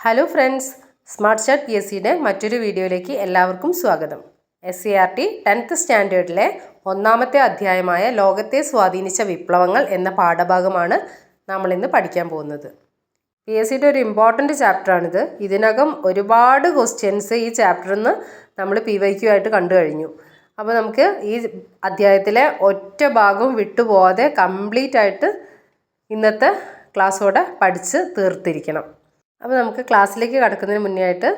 Hello friends, smart chat P S സിയുടെ മറ്റൊരു വീഡിയോയിലേക്ക് എല്ലാവർക്കും സ്വാഗതം. SCERT 10th സ്റ്റാൻഡേർഡിലെ ഒന്നാമത്തെ അധ്യായമായ ലോകത്തെ സ്വാധീനിച്ച വിപ്ലവങ്ങൾ എന്ന പാഠഭാഗമാണ് നമ്മളിന്ന് പഠിക്കാൻ പോകുന്നത്. പി എസ് സിയുടെ ഒരു ഇമ്പോർട്ടൻറ്റ് ചാപ്റ്ററാണിത്. ഇതിനകം ഒരുപാട് ക്വസ്റ്റ്യൻസ് ഈ ചാപ്റ്ററിൽ നിന്ന് നമ്മൾ PYQ ആയിട്ട് കണ്ടു കഴിഞ്ഞു. അപ്പോൾ നമുക്ക് ഈ അധ്യായത്തിലെ ഒറ്റ ഭാഗവും വിട്ടുപോകാതെ കംപ്ലീറ്റ് ആയിട്ട് ഇന്നത്തെ ക്ലാസ്സോടെ പഠിച്ച് തീർത്തിരിക്കണം. അപ്പോൾ നമുക്ക് ക്ലാസ്സിലേക്ക് കടക്കുന്നതിന് മുന്നേ ആയിട്ട്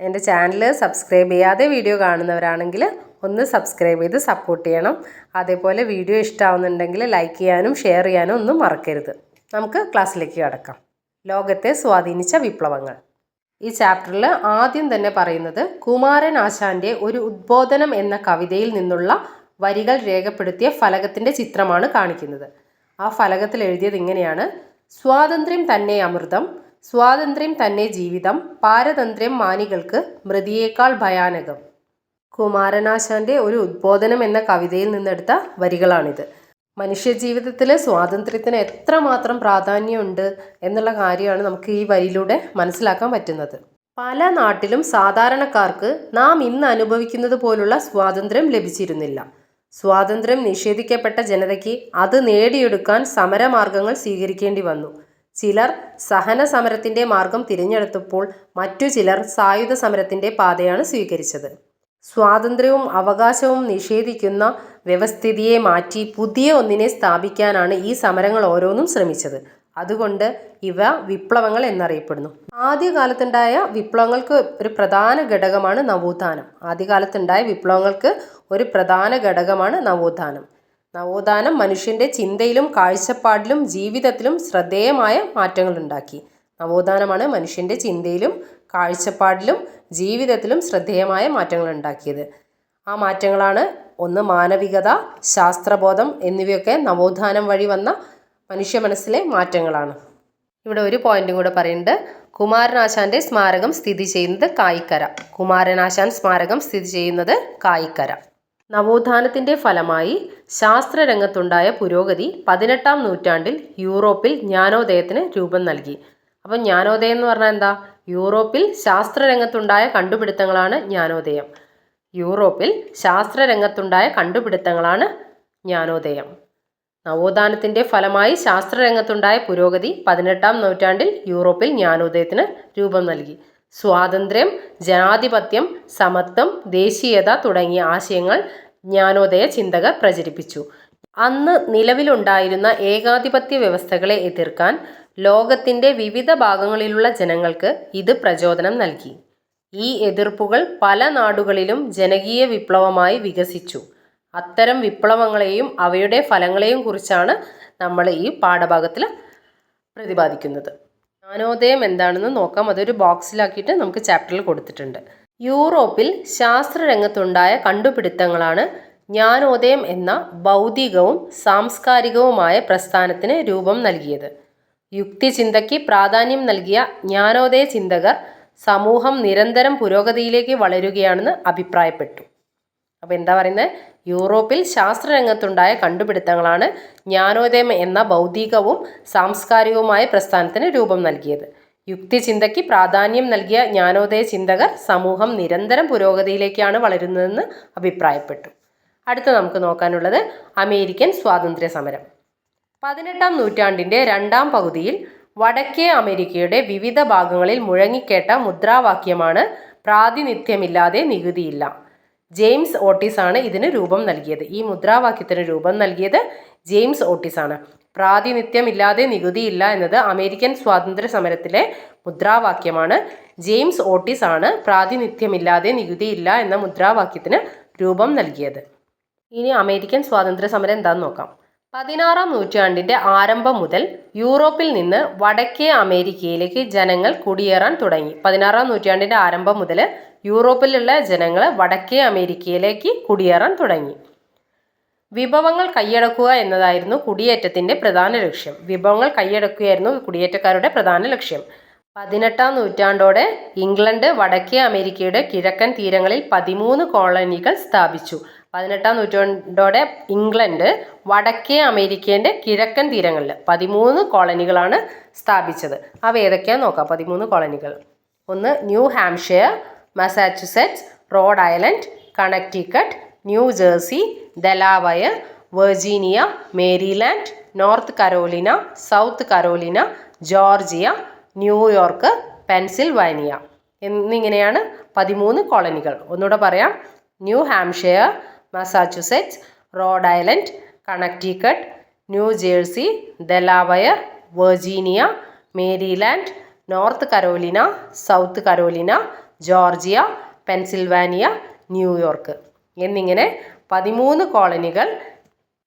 എൻ്റെ ചാനൽ സബ്സ്ക്രൈബ് ചെയ്യാതെ വീഡിയോ കാണുന്നവരാണെങ്കിൽ ഒന്ന് സബ്സ്ക്രൈബ് ചെയ്ത് സപ്പോർട്ട് ചെയ്യണം. അതേപോലെ വീഡിയോ ഇഷ്ടമാവുന്നുണ്ടെങ്കിൽ ലൈക്ക് ചെയ്യാനും ഷെയർ ചെയ്യാനും ഒന്നും മറക്കരുത്. നമുക്ക് ക്ലാസ്സിലേക്ക് കടക്കാം. ലോകത്തെ സ്വാധീനിച്ച വിപ്ലവങ്ങൾ. ഈ ചാപ്റ്ററിൽ ആദ്യം തന്നെ പറയുന്നത് കുമാരൻ ആശാൻ്റെ ഒരു ഉദ്ബോധനം എന്ന കവിതയിൽ നിന്നുള്ള വരികൾ രേഖപ്പെടുത്തിയ ഫലകത്തിൻ്റെ ചിത്രമാണ് കാണിക്കുന്നത്. ആ ഫലകത്തിൽ എഴുതിയത് ഇങ്ങനെയാണ്: സ്വാതന്ത്ര്യം തന്നെ അമൃതം, സ്വാതന്ത്ര്യം തന്നെ ജീവിതം, പാരതന്ത്ര്യം മാനികൾക്ക് മൃതിയേക്കാൾ ഭയാനകം. കുമാരനാശാൻ്റെ ഒരു ഉദ്ബോധനം എന്ന കവിതയിൽ നിന്നെടുത്ത വരികളാണിത്. മനുഷ്യജീവിതത്തിൽ സ്വാതന്ത്ര്യത്തിന് എത്രമാത്രം പ്രാധാന്യമുണ്ട് എന്നുള്ള കാര്യമാണ് നമുക്ക് ഈ വരിയിലൂടെ മനസ്സിലാക്കാൻ പറ്റുന്നത്. പല നാട്ടിലും സാധാരണക്കാർക്ക് നാം ഇന്ന് അനുഭവിക്കുന്നത് പോലുള്ള സ്വാതന്ത്ര്യം ലഭിച്ചിരുന്നില്ല. സ്വാതന്ത്ര്യം നിഷേധിക്കപ്പെട്ട ജനതയ്ക്ക് അത് നേടിയെടുക്കാൻ സമരമാർഗങ്ങൾ സ്വീകരിക്കേണ്ടി വന്നു. ചിലർ സഹന സമരത്തിൻ്റെ മാർഗം തിരഞ്ഞെടുത്തപ്പോൾ മറ്റു ചിലർ സായുധ സമരത്തിൻ്റെ പാതയാണ് സ്വീകരിച്ചത്. സ്വാതന്ത്ര്യവും അവകാശവും നിഷേധിക്കുന്ന വ്യവസ്ഥിതിയെ മാറ്റി പുതിയ ഒന്നിനെ സ്ഥാപിക്കാനാണ് ഈ സമരങ്ങൾ ഓരോന്നും ശ്രമിച്ചത്. അതുകൊണ്ട് ഇവ വിപ്ലവങ്ങൾ എന്നറിയപ്പെടുന്നു. ആദ്യകാലത്തുണ്ടായ വിപ്ലവങ്ങൾക്ക് ഒരു പ്രധാന ഘടകമാണ് നവോത്ഥാനം. ആദ്യകാലത്തുണ്ടായ വിപ്ലവങ്ങൾക്ക് ഒരു പ്രധാന ഘടകമാണ് നവോത്ഥാനം. നവോത്ഥാനം മനുഷ്യൻ്റെ ചിന്തയിലും കാഴ്ചപ്പാടിലും ജീവിതത്തിലും ശ്രദ്ധേയമായ മാറ്റങ്ങൾ ഉണ്ടാക്കി. നവോത്ഥാനമാണ് മനുഷ്യൻ്റെ ചിന്തയിലും കാഴ്ചപ്പാടിലും ജീവിതത്തിലും ശ്രദ്ധേയമായ മാറ്റങ്ങൾ ഉണ്ടാക്കിയത്. ആ മാറ്റങ്ങളാണ് ഒന്ന് മാനവികത, ശാസ്ത്രബോധം എന്നിവയൊക്കെ നവോത്ഥാനം വഴി വന്ന മനുഷ്യ മനസ്സിലെ മാറ്റങ്ങളാണ്. ഇവിടെ ഒരു പോയിന്റും കൂടെ പറയുന്നുണ്ട്. കുമാരനാശാൻ്റെ സ്മാരകം സ്ഥിതി ചെയ്യുന്നത് കായിക്കര. കുമാരനാശാൻ സ്മാരകം സ്ഥിതി ചെയ്യുന്നത് കായിക്കര. നവോത്ഥാനത്തിൻ്റെ ഫലമായി ശാസ്ത്രരംഗത്തുണ്ടായ പുരോഗതി 18ാം നൂറ്റാണ്ടിൽ യൂറോപ്പിൽ ജ്ഞാനോദയത്തിന് രൂപം നൽകി. അപ്പം ജ്ഞാനോദയം എന്ന് പറഞ്ഞാൽ എന്താ? യൂറോപ്പിൽ ശാസ്ത്രരംഗത്തുണ്ടായ കണ്ടുപിടുത്തങ്ങളാണ് ജ്ഞാനോദയം. യൂറോപ്പിൽ ശാസ്ത്രരംഗത്തുണ്ടായ കണ്ടുപിടുത്തങ്ങളാണ് ജ്ഞാനോദയം. നവോത്ഥാനത്തിൻ്റെ ഫലമായി ശാസ്ത്രരംഗത്തുണ്ടായ പുരോഗതി 18ാം നൂറ്റാണ്ടിൽ യൂറോപ്പിൽ ജ്ഞാനോദയത്തിന് രൂപം നൽകി. സ്വാതന്ത്ര്യം, ജനാധിപത്യം, സമത്വം, ദേശീയത തുടങ്ങിയ ആശയങ്ങൾ ജ്ഞാനോദയ ചിന്തകർ പ്രചരിപ്പിച്ചു. അന്ന് നിലവിലുണ്ടായിരുന്ന ഏകാധിപത്യ വ്യവസ്ഥകളെ എതിർക്കാൻ ലോകത്തിൻ്റെ വിവിധ ഭാഗങ്ങളിലുള്ള ജനങ്ങൾക്ക് ഇത് പ്രചോദനം നൽകി. ഈ എതിർപ്പുകൾ പല നാടുകളിലും ജനകീയ വിപ്ലവമായി വികസിച്ചു. അത്തരം വിപ്ലവങ്ങളെയും അവയുടെ ഫലങ്ങളെയും കുറിച്ചാണ് നമ്മൾ ഈ പാഠഭാഗത്തിൽ പ്രതിപാദിക്കുന്നത്. ജ്ഞാനോദയം എന്താണെന്ന് നോക്കാം. അതൊരു ബോക്സിലാക്കിയിട്ട് നമുക്ക് ചാപ്റ്ററിൽ കൊടുത്തിട്ടുണ്ട്. യൂറോപ്പിൽ ശാസ്ത്രരംഗത്തുണ്ടായ കണ്ടുപിടുത്തങ്ങളാണ് ജ്ഞാനോദയം എന്ന ബൗദ്ധികവും സാംസ്കാരികവുമായ പ്രസ്ഥാനത്തിന് രൂപം നൽകിയത്. യുക്തിചിന്തയ്ക്ക് പ്രാധാന്യം നൽകിയ ജ്ഞാനോദയ ചിന്തകർ സമൂഹം നിരന്തരം പുരോഗതിയിലേക്ക് വളരുകയാണെന്ന് അഭിപ്രായപ്പെട്ടു. അപ്പോൾ എന്താ പറയുന്നത്? യൂറോപ്പിൽ ശാസ്ത്രരംഗത്തുണ്ടായ കണ്ടുപിടുത്തങ്ങളാണ് ജ്ഞാനോദയം എന്ന ബൗദ്ധികവും സാംസ്കാരികവുമായ പ്രസ്ഥാനത്തിന് രൂപം നൽകിയത്. യുക്തിചിന്തയ്ക്ക് പ്രാധാന്യം നൽകിയ ജ്ഞാനോദയ ചിന്തകർ സമൂഹം നിരന്തരം പുരോഗതിയിലേക്കാണ് വളരുന്നതെന്ന് അഭിപ്രായപ്പെട്ടു. അടുത്ത നമുക്ക് നോക്കാനുള്ളത് അമേരിക്കൻ സ്വാതന്ത്ര്യ സമരം. 18ാം നൂറ്റാണ്ടിൻ്റെ രണ്ടാം പകുതിയിൽ വടക്കേ അമേരിക്കയുടെ വിവിധ ഭാഗങ്ങളിൽ മുഴങ്ങിക്കേട്ട മുദ്രാവാക്യമാണ് പ്രാതിനിധ്യമില്ലാതെ നികുതിയില്ല. ജെയിംസ് ഓട്ടിസ് ആണ് ഇതിന് രൂപം നൽകിയത്. ഈ മുദ്രാവാക്യത്തിന് രൂപം നൽകിയത് ജെയിംസ് ഓട്ടിസ് ആണ്. പ്രാതിനിധ്യമില്ലാതെ നികുതിയില്ല എന്നത് അമേരിക്കൻ സ്വാതന്ത്ര്യ സമരത്തിലെ മുദ്രാവാക്യമാണ്. ജെയിംസ് ഓട്ടിസ് ആണ് പ്രാതിനിധ്യമില്ലാതെ നികുതിയില്ല എന്ന മുദ്രാവാക്യത്തിന് രൂപം നൽകിയത്. ഇനി അമേരിക്കൻ സ്വാതന്ത്ര്യ സമരം എന്താണെന്ന് നോക്കാം. 16ാം നൂറ്റാണ്ടിൻ്റെ ആരംഭം മുതൽ യൂറോപ്പിൽ നിന്ന് വടക്കേ അമേരിക്കയിലേക്ക് ജനങ്ങൾ കുടിയേറാൻ തുടങ്ങി. 16ാം നൂറ്റാണ്ടിൻ്റെ ആരംഭം മുതൽ യൂറോപ്പിലുള്ള ജനങ്ങൾ വടക്കേ അമേരിക്കയിലേക്ക് കുടിയേറാൻ തുടങ്ങി. വിഭവങ്ങൾ കൈയടക്കുക എന്നതായിരുന്നു കുടിയേറ്റത്തിൻ്റെ പ്രധാന ലക്ഷ്യം. വിഭവങ്ങൾ കൈയടക്കുകയായിരുന്നു കുടിയേറ്റക്കാരുടെ പ്രധാന ലക്ഷ്യം. 18ാം നൂറ്റാണ്ടോടെ ഇംഗ്ലണ്ട് വടക്കേ അമേരിക്കയുടെ കിഴക്കൻ തീരങ്ങളിൽ 13 കോളനികൾ സ്ഥാപിച്ചു. 18-ാം നൂറ്റാണ്ടോടെ ഇംഗ്ലണ്ട് വടക്കേ അമേരിക്കേൻ്റെ കിഴക്കൻ തീരങ്ങളിൽ 13 കോളനികളാണ് സ്ഥാപിച്ചത്. അവ ഏതൊക്കെയാണെന്ന് നോക്കാം. 13 കോളനികൾ. ഒന്ന് New Hampshire, Massachusetts, Rhode Island, Connecticut, New Jersey, Delaware, Virginia, Maryland, North Carolina, South Carolina, Georgia, New York, Pennsylvania എന്നിങ്ങനെയാണ് 13 കോളനികൾ. ഒന്നുകൂടെ പറയാം. New Hampshire, Massachusetts, Rhode Island, Connecticut, New Jersey, Delaware, Virginia, Maryland, North Carolina, South Carolina, Georgia, Pennsylvania, New York എന്നിങ്ങനെ 13 കോളനികൾ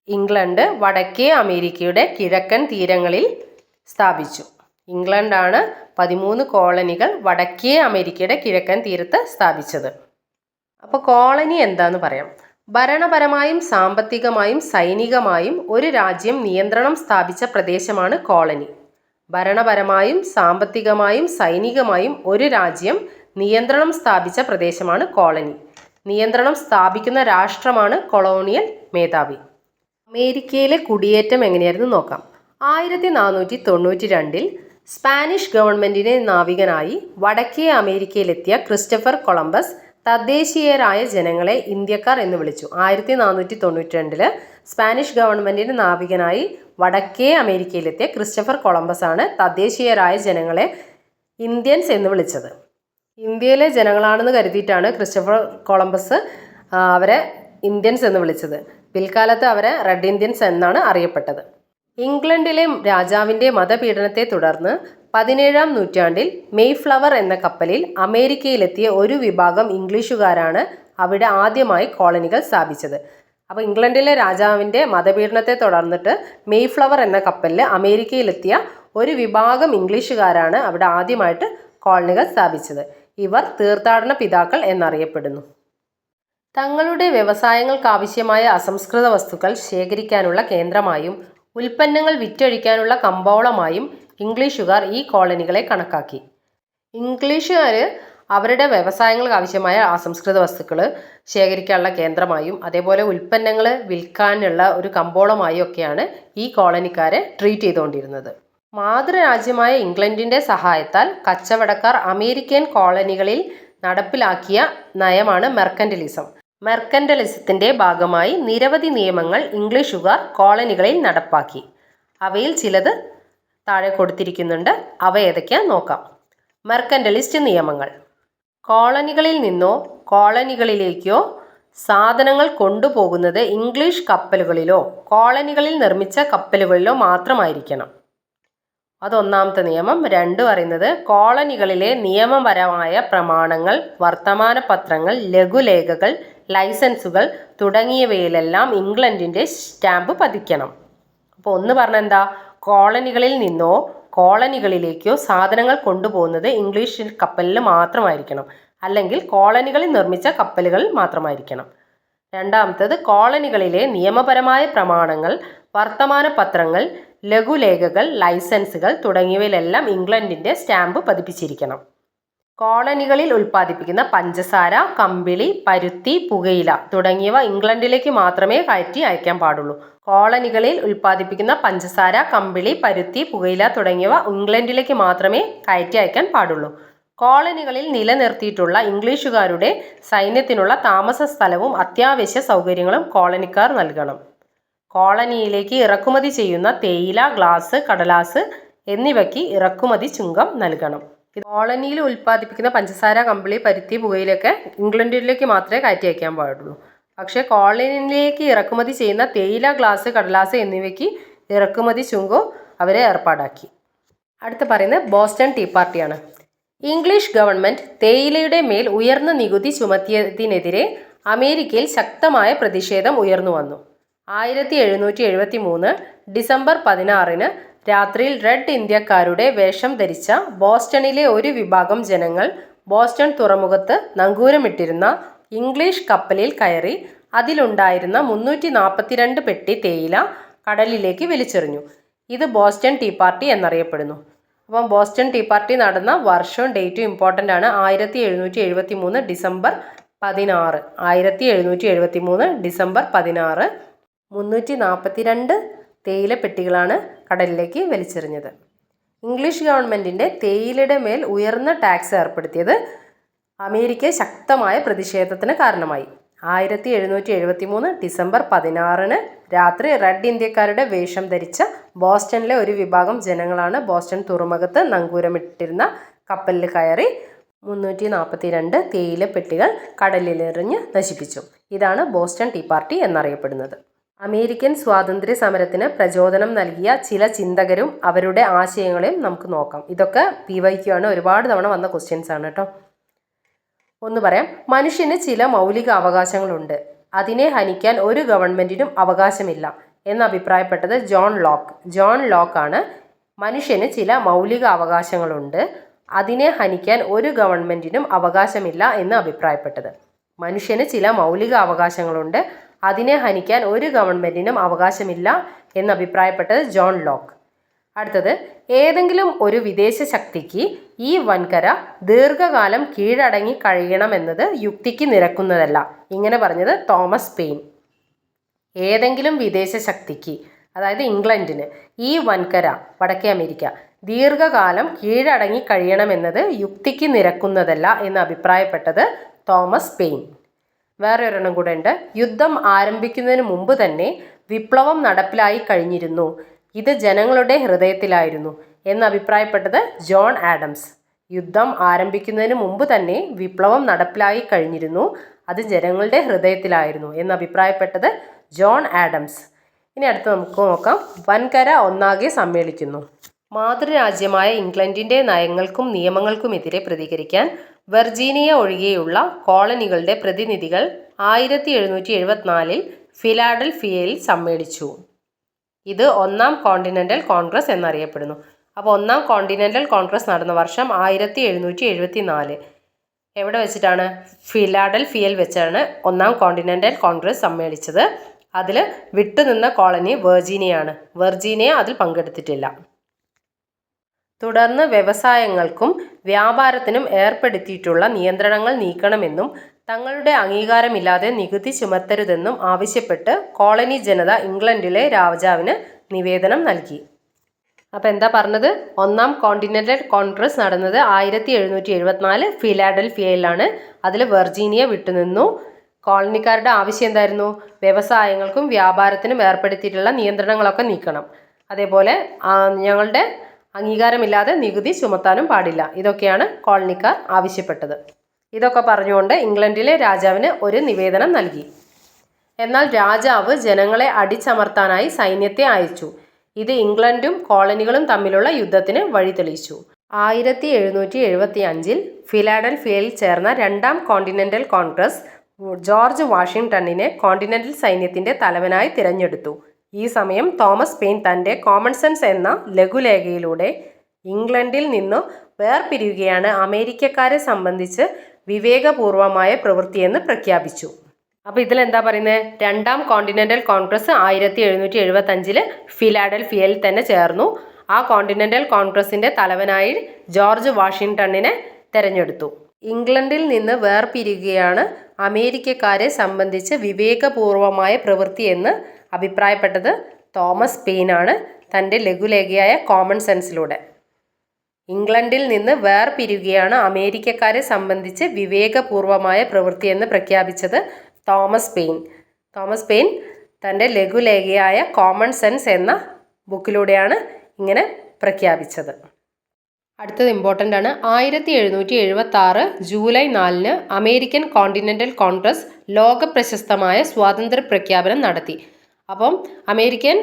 England വടക്കേ അമേരിക്കയുടെ കിഴക്കൻ തീരങ്ങളിൽ സ്ഥാപിച്ചു. ഇംഗ്ലണ്ടാണ് 13 കോളനികൾ വടക്കേ അമേരിക്കയുടെ കിഴക്കൻ തീരത്ത് സ്ഥാപിച്ചത്. അപ്പോൾ കോളനി എന്താന്ന് പറയാം. ഭരണപരമായും സാമ്പത്തികമായും സൈനികമായും ഒരു രാജ്യം നിയന്ത്രണം സ്ഥാപിച്ച പ്രദേശമാണ് കോളനി. ഭരണപരമായും സാമ്പത്തികമായും സൈനികമായും ഒരു രാജ്യം നിയന്ത്രണം സ്ഥാപിച്ച പ്രദേശമാണ് കോളനി. നിയന്ത്രണം സ്ഥാപിക്കുന്ന രാഷ്ട്രമാണ് കൊളോണിയൽ മേധാവി. അമേരിക്കയിലെ കുടിയേറ്റം എങ്ങനെയായിരുന്നു നോക്കാം. 1492 സ്പാനിഷ് ഗവൺമെൻറ്റിൻ്റെ നാവികനായി വടക്കേ അമേരിക്കയിലെത്തിയ ക്രിസ്റ്റഫർ കൊളംബസ് തദ്ദേശീയരായ ജനങ്ങളെ ഇന്ത്യക്കാർ എന്ന് വിളിച്ചു. 1492 സ്പാനിഷ് ഗവൺമെൻറ്റിൻ്റെ നാവികനായി വടക്കേ അമേരിക്കയിലെത്തിയ ക്രിസ്റ്റഫർ കൊളംബസ് ആണ് തദ്ദേശീയരായ ജനങ്ങളെ ഇന്ത്യൻസ് എന്ന് വിളിച്ചത്. ഇന്ത്യയിലെ ജനങ്ങളാണെന്ന് കരുതിയിട്ടാണ് ക്രിസ്റ്റഫർ കൊളംബസ് അവരെ ഇന്ത്യൻസ് എന്ന് വിളിച്ചത്. പിൽക്കാലത്ത് അവരെ റെഡ് ഇന്ത്യൻസ് എന്നാണ് അറിയപ്പെട്ടത്. ഇംഗ്ലണ്ടിലെ രാജാവിൻ്റെ മതപീഡനത്തെ തുടർന്ന് 17-ാം നൂറ്റാണ്ടിൽ മെയ്ഫ്ലവർ എന്ന കപ്പലിൽ അമേരിക്കയിലെത്തിയ ഒരു വിഭാഗം ഇംഗ്ലീഷുകാരാണ് അവിടെ ആദ്യമായി കോളനികൾ സ്ഥാപിച്ചത്. അപ്പോൾ ഇംഗ്ലണ്ടിലെ രാജാവിൻ്റെ മതപീഡനത്തെ തുടർന്നിട്ട് മെയ്ഫ്ലവർ എന്ന കപ്പലിൽ അമേരിക്കയിലെത്തിയ ഒരു വിഭാഗം ഇംഗ്ലീഷുകാരാണ് അവിടെ ആദ്യമായിട്ട് കോളനികൾ സ്ഥാപിച്ചത്. ഇവർ തീർത്ഥാടന പിതാക്കൾ എന്നറിയപ്പെടുന്നു. തങ്ങളുടെ വ്യവസായങ്ങൾക്കാവശ്യമായ അസംസ്കൃത വസ്തുക്കൾ ശേഖരിക്കാനുള്ള കേന്ദ്രമായും ഉൽപ്പന്നങ്ങൾ വിറ്റഴിക്കാനുള്ള കമ്പോളമായും ഇംഗ്ലീഷുകാർ ഈ കോളനികളെ കണക്കാക്കി. ഇംഗ്ലീഷുകാർ അവരുടെ വ്യവസായങ്ങൾക്ക് ആവശ്യമായ അസംസ്കൃത വസ്തുക്കൾ ശേഖരിക്കാനുള്ള കേന്ദ്രമായും അതേപോലെ ഉൽപ്പന്നങ്ങൾ വിൽക്കാനുള്ള ഒരു കമ്പോളമായും ഒക്കെയാണ് ഈ കോളനിക്കാരെ ട്രീറ്റ് ചെയ്തുകൊണ്ടിരുന്നത്. മാതൃരാജ്യമായ ഇംഗ്ലണ്ടിൻ്റെ സഹായത്താൽ കച്ചവടക്കാർ അമേരിക്കൻ കോളനികളിൽ നടപ്പിലാക്കിയ നയമാണ് മെർക്കന്റിലിസം. മെർക്കന്റിലിസത്തിൻ്റെ ഭാഗമായി നിരവധി നിയമങ്ങൾ ഇംഗ്ലീഷുകാർ കോളനികളിൽ നടപ്പാക്കി. അവയിൽ ചിലത് താഴെ കൊടുത്തിരിക്കുന്നുണ്ട്. അവ ഏതൊക്കെയാണെന്ന് നോക്കാം. മെർക്കന്റിലിസ്റ്റ് നിയമങ്ങൾ. കോളനികളിൽ നിന്നോ കോളനികളിലേക്കോ സാധനങ്ങൾ കൊണ്ടുപോകുന്നത് ഇംഗ്ലീഷ് കപ്പലുകളിലോ കോളനികളിൽ നിർമ്മിച്ച കപ്പലുകളിലോ മാത്രമായിരിക്കണം. അതൊന്നാമത്തെ നിയമം. 2 പറയുന്നത് കോളനികളിലെ നിയമപരമായ പ്രമാണങ്ങൾ, വർത്തമാനപത്രങ്ങൾ, ലഘുലേഖകൾ, ലൈസൻസുകൾ തുടങ്ങിയവയിലെല്ലാം ഇംഗ്ലണ്ടിൻ്റെ സ്റ്റാമ്പ് പതിക്കണം. അപ്പോൾ 1 പറഞ്ഞാൽ എന്താ? കോളനികളിൽ നിന്നോ കോളനികളിലേക്കോ സാധനങ്ങൾ കൊണ്ടുപോകുന്നത് ഇംഗ്ലീഷ് കപ്പലിൽ മാത്രമായിരിക്കണം, അല്ലെങ്കിൽ കോളനികളിൽ നിർമ്മിച്ച കപ്പലുകളിൽ മാത്രമായിരിക്കണം. രണ്ടാമത്തേത് കോളനികളിലെ നിയമപരമായ പ്രമാണങ്ങൾ, വർത്തമാനപത്രങ്ങൾ, ലഘുലേഖകൾ, ലൈസൻസുകൾ തുടങ്ങിയവയിലെല്ലാം ഇംഗ്ലണ്ടിൻ്റെ സ്റ്റാമ്പ് പതിപ്പിച്ചിരിക്കണം. കോളനികളിൽ ഉൽപ്പാദിപ്പിക്കുന്ന പഞ്ചസാര, കമ്പിളി, പരുത്തി, പുകയില തുടങ്ങിയവ ഇംഗ്ലണ്ടിലേക്ക് മാത്രമേ കയറ്റി അയക്കാൻ പാടുള്ളൂ. കോളനികളിൽ ഉൽപ്പാദിപ്പിക്കുന്ന പഞ്ചസാര, കമ്പിളി, പരുത്തി, പുകയില തുടങ്ങിയവ ഇംഗ്ലണ്ടിലേക്ക് മാത്രമേ കയറ്റി അയക്കാൻ പാടുള്ളൂ. കോളനികളിൽ നിലനിർത്തിയിട്ടുള്ള ഇംഗ്ലീഷുകാരുടെ സൈന്യത്തിനുള്ള താമസ സ്ഥലവും അത്യാവശ്യ സൗകര്യങ്ങളും കോളനിക്കാർ നൽകണം. കോളനിയിലേക്ക് ഇറക്കുമതി ചെയ്യുന്ന തേയില, ഗ്ലാസ്, കടലാസ് എന്നിവയ്ക്ക് ഇറക്കുമതി ചുങ്കം നൽകണം. കോളനിയിൽ ഉൽപ്പാദിപ്പിക്കുന്ന പഞ്ചസാര, കമ്പിളി, പരുത്തി, പുകയിലൊക്കെ ഇംഗ്ലണ്ടിലേക്ക് മാത്രമേ കയറ്റി അയക്കാൻ പാടുള്ളൂ. പക്ഷേ കോളനിയിലേക്ക് ഇറക്കുമതി ചെയ്യുന്ന തേയില, ഗ്ലാസ്, കടലാസ് എന്നിവയ്ക്ക് ഇറക്കുമതി ചുങ്കം അവരെ ഏർപ്പാടാക്കി. അടുത്ത് പറയുന്നത് ബോസ്റ്റൺ ടീ പാർട്ടിയാണ്. ഇംഗ്ലീഷ് ഗവൺമെൻറ് തേയിലയുടെ മേൽ ഉയർന്ന നികുതി ചുമത്തിയതിനെതിരെ അമേരിക്കയിൽ ശക്തമായ പ്രതിഷേധം ഉയർന്നു വന്നു. 1773 ഡിസംബർ 16 രാത്രിയിൽ റെഡ് ഇന്ത്യക്കാരുടെ വേഷം ധരിച്ച ബോസ്റ്റണിലെ ഒരു വിഭാഗം ജനങ്ങൾ ബോസ്റ്റൺ തുറമുഖത്ത് നങ്കൂരമിട്ടിരുന്ന ഇംഗ്ലീഷ് കപ്പലിൽ കയറി അതിലുണ്ടായിരുന്ന 342 പെട്ടി തേയില കടലിലേക്ക് വലിച്ചെറിഞ്ഞു. ഇത് ബോസ്റ്റൺ ടീ പാർട്ടി എന്നറിയപ്പെടുന്നു. അപ്പം ബോസ്റ്റൺ ടീ പാർട്ടി നടന്ന വർഷവും ഡേറ്റും ഇമ്പോർട്ടൻ്റ് ആണ്. 1773 ഡിസംബർ 16 1773 ഡിസംബർ 16 342 തേയില പെട്ടികളാണ് കടലിലേക്ക് വലിച്ചെറിഞ്ഞത്. ഇംഗ്ലീഷ് ഗവൺമെൻറ്റിൻ്റെ തേയിലയുടെ മേൽ ഉയർന്ന ടാക്സ് ഏർപ്പെടുത്തിയത് അമേരിക്ക ശക്തമായ പ്രതിഷേധത്തിന് കാരണമായി. 1773 ഡിസംബർ 16 രാത്രി റെഡ് ഇന്ത്യക്കാരുടെ വേഷം ധരിച്ച ബോസ്റ്റണിലെ ഒരു വിഭാഗം ജനങ്ങളാണ് ബോസ്റ്റൺ തുറമുഖത്ത് നങ്കൂരമിട്ടിരുന്ന കപ്പലിൽ കയറി 342 തേയില പെട്ടികൾ കടലിലെറിഞ്ഞ് നശിപ്പിച്ചു. ഇതാണ് ബോസ്റ്റൺ ടീ പാർട്ടി എന്നറിയപ്പെടുന്നത്. അമേരിക്കൻ സ്വാതന്ത്ര്യ സമരത്തിന് പ്രചോദനം നൽകിയ ചില ചിന്തകരും അവരുടെ ആശയങ്ങളെയും നമുക്ക് നോക്കാം. ഇതൊക്കെ PYQ ആണ്, ഒരുപാട് തവണ വന്ന ക്വസ്റ്റ്യൻസ് ആണ് കേട്ടോ. ഒന്ന് പറയാം. മനുഷ്യന് ചില മൗലിക അവകാശങ്ങളുണ്ട്, അതിനെ ഹനിക്കാൻ ഒരു ഗവൺമെൻറ്റിനും അവകാശമില്ല എന്ന് അഭിപ്രായപ്പെട്ടത് ജോൺ ലോക്ക് ആണ്. മനുഷ്യന് ചില മൗലിക അവകാശങ്ങളുണ്ട്, അതിനെ ഹനിക്കാൻ ഒരു ഗവൺമെൻറ്റിനും അവകാശമില്ല എന്ന് അഭിപ്രായപ്പെട്ടത്. മനുഷ്യന് ചില മൗലിക അവകാശങ്ങളുണ്ട്, അതിനെ ഹനിക്കാൻ ഒരു ഗവൺമെൻറ്റിനും അവകാശമില്ല എന്ന് അഭിപ്രായപ്പെട്ടത് ജോൺ ലോക്ക്. അടുത്തത്, ഏതെങ്കിലും ഒരു വിദേശ ശക്തിക്ക് ഈ വൻകര ദീർഘകാലം കീഴടങ്ങി കഴിയണമെന്നത് യുക്തിക്ക് നിരക്കുന്നതല്ല. ഇങ്ങനെ പറഞ്ഞത് തോമസ് പെയിൻ. ഏതെങ്കിലും വിദേശ ശക്തിക്ക്, അതായത് ഇംഗ്ലണ്ടിന്, ഈ വൻകര വടക്കേ അമേരിക്ക ദീർഘകാലം കീഴടങ്ങി കഴിയണമെന്നത് യുക്തിക്ക് നിരക്കുന്നതല്ല എന്ന് അഭിപ്രായപ്പെട്ടത് തോമസ് പെയിൻ. വേറെ ഒരെണ്ണം കൂടെ ഉണ്ട്. യുദ്ധം ആരംഭിക്കുന്നതിന് മുമ്പ് തന്നെ വിപ്ലവം നടപ്പിലായി കഴിഞ്ഞിരുന്നു, ഇത് ജനങ്ങളുടെ ഹൃദയത്തിലായിരുന്നു എന്ന് അഭിപ്രായപ്പെട്ടത് ജോൺ ആഡംസ്. യുദ്ധം ആരംഭിക്കുന്നതിന് മുമ്പ് തന്നെ വിപ്ലവം നടപ്പിലായി കഴിഞ്ഞിരുന്നു, അത് ജനങ്ങളുടെ ഹൃദയത്തിലായിരുന്നു എന്ന് അഭിപ്രായപ്പെട്ടത് ജോൺ ആഡംസ്. ഇനി അടുത്ത് നമുക്ക് നോക്കാം. വൻകര ഒന്നാകെ സമ്മേളിക്കുന്നു. മാതൃരാജ്യമായ ഇംഗ്ലണ്ടിൻ്റെ നയങ്ങൾക്കും നിയമങ്ങൾക്കുമെതിരെ പ്രതികരിക്കാൻ വെർജീനിയ ഒഴികെയുള്ള കോളനികളുടെ പ്രതിനിധികൾ 1774 ഫിലാഡൽഫിയയിൽ സമ്മേളിച്ചു. ഇത് ഒന്നാം കോണ്ടിനെൻ്റൽ കോൺഗ്രസ് എന്നറിയപ്പെടുന്നു. അപ്പോൾ ഒന്നാം കോണ്ടിനെൻ്റൽ കോൺഗ്രസ് നടന്ന വർഷം 1774. എവിടെ വെച്ചിട്ടാണ്? ഫിലാഡൽഫിയയിൽ വെച്ചാണ് ഒന്നാം കോണ്ടിനെൻ്റൽ കോൺഗ്രസ് സമ്മേളിച്ചത്. അതിൽ വിട്ടുനിന്ന കോളനി വെർജീനിയ അതിൽ പങ്കെടുത്തിട്ടില്ല. തുടർന്ന് വ്യവസായങ്ങൾക്കും വ്യാപാരത്തിനും ഏർപ്പെടുത്തിയിട്ടുള്ള നിയന്ത്രണങ്ങൾ നീക്കണമെന്നും തങ്ങളുടെ അംഗീകാരമില്ലാതെ നികുതി ചുമത്തരുതെന്നും ആവശ്യപ്പെട്ട് കോളനി ജനത ഇംഗ്ലണ്ടിലെ രാജാവിന് നിവേദനം നൽകി. അപ്പോൾ എന്താ പറഞ്ഞത്? ഒന്നാം കോണ്ടിനെൻ്റൽ കോൺഗ്രസ് നടന്നത് 1774 ഫിലാഡൽഫിയയിലാണ്. അതിൽ വെർജീനിയ വിട്ടുനിന്നു. കോളനിക്കാരുടെ ആവശ്യം എന്തായിരുന്നു? വ്യവസായങ്ങൾക്കും വ്യാപാരത്തിനും ഏർപ്പെടുത്തിയിട്ടുള്ള നിയന്ത്രണങ്ങളൊക്കെ നീക്കണം, അതേപോലെ ഞങ്ങളുടെ അംഗീകാരമില്ലാതെ നികുതി ചുമത്താനും പാടില്ല. ഇതൊക്കെയാണ് കോളനിക്കാർ ആവശ്യപ്പെട്ടത്. ഇതൊക്കെ പറഞ്ഞുകൊണ്ട് ഇംഗ്ലണ്ടിലെ രാജാവിന് ഒരു നിവേദനം നൽകി. എന്നാൽ രാജാവ് ജനങ്ങളെ അടിച്ചമർത്താനായി സൈന്യത്തെ അയച്ചു. ഇത് ഇംഗ്ലണ്ടും കോളനികളും തമ്മിലുള്ള യുദ്ധത്തിന് വഴിതെളിച്ചു. 1775 ഫിലാഡൽഫിയയിൽ ചേർന്ന രണ്ടാം കോണ്ടിനെൻ്റൽ കോൺഗ്രസ് ജോർജ് വാഷിംഗ്ടണിനെ കോണ്ടിനെൻ്റൽ സൈന്യത്തിൻ്റെ തലവനായി തിരഞ്ഞെടുത്തു. ഈ സമയം തോമസ് പെയിൻ തൻ്റെ കോമൺ സെൻസ് എന്ന ലഘുലേഖയിലൂടെ ഇംഗ്ലണ്ടിൽ നിന്നു വേർപിരിയുകയാണ് അമേരിക്കക്കാരെ സംബന്ധിച്ച് വിവേകപൂർവമായ പ്രവൃത്തിയെന്ന് പ്രഖ്യാപിച്ചു. അപ്പോൾ ഇതിലെന്താ പറയുന്നത്? രണ്ടാം കോണ്ടിനെൻ്റൽ കോൺഗ്രസ് 1775 ഫിലാഡൽഫിയയിൽ തന്നെ ചേർന്നു. ആ കോണ്ടിനെൻ്റൽ കോൺഗ്രസിൻ്റെ തലവനായി ജോർജ് വാഷിംഗ്ടണിനെ തിരഞ്ഞെടുത്തു. ഇംഗ്ലണ്ടിൽ നിന്ന് വേർപിരിയുകയാണ് അമേരിക്കക്കാരെ സംബന്ധിച്ച് വിവേകപൂർവമായ പ്രവൃത്തി എന്ന് അഭിപ്രായപ്പെട്ടത് തോമസ് പെയിനാണ് തൻ്റെ ലഘുലേഖയായ കോമൺ സെൻസിലൂടെ. ഇംഗ്ലണ്ടിൽ നിന്ന് വേർപിരിയുകയാണ് അമേരിക്കക്കാരെ സംബന്ധിച്ച് വിവേകപൂർവമായ പ്രവൃത്തി എന്ന് പ്രഖ്യാപിച്ചത് തോമസ് പെയിൻ തൻ്റെ ലഘുലേഖയായ കോമൺ സെൻസ് എന്ന ബുക്കിലൂടെയാണ് ഇങ്ങനെ പ്രഖ്യാപിച്ചത്. അടുത്തത് ഇമ്പോർട്ടൻ്റ് ആണ്. 1776 ജൂലൈ 4 അമേരിക്കൻ കോണ്ടിനെൻ്റൽ കോൺഗ്രസ് ലോക പ്രശസ്തമായ സ്വാതന്ത്ര്യ പ്രഖ്യാപനം നടത്തി. അപ്പം അമേരിക്കൻ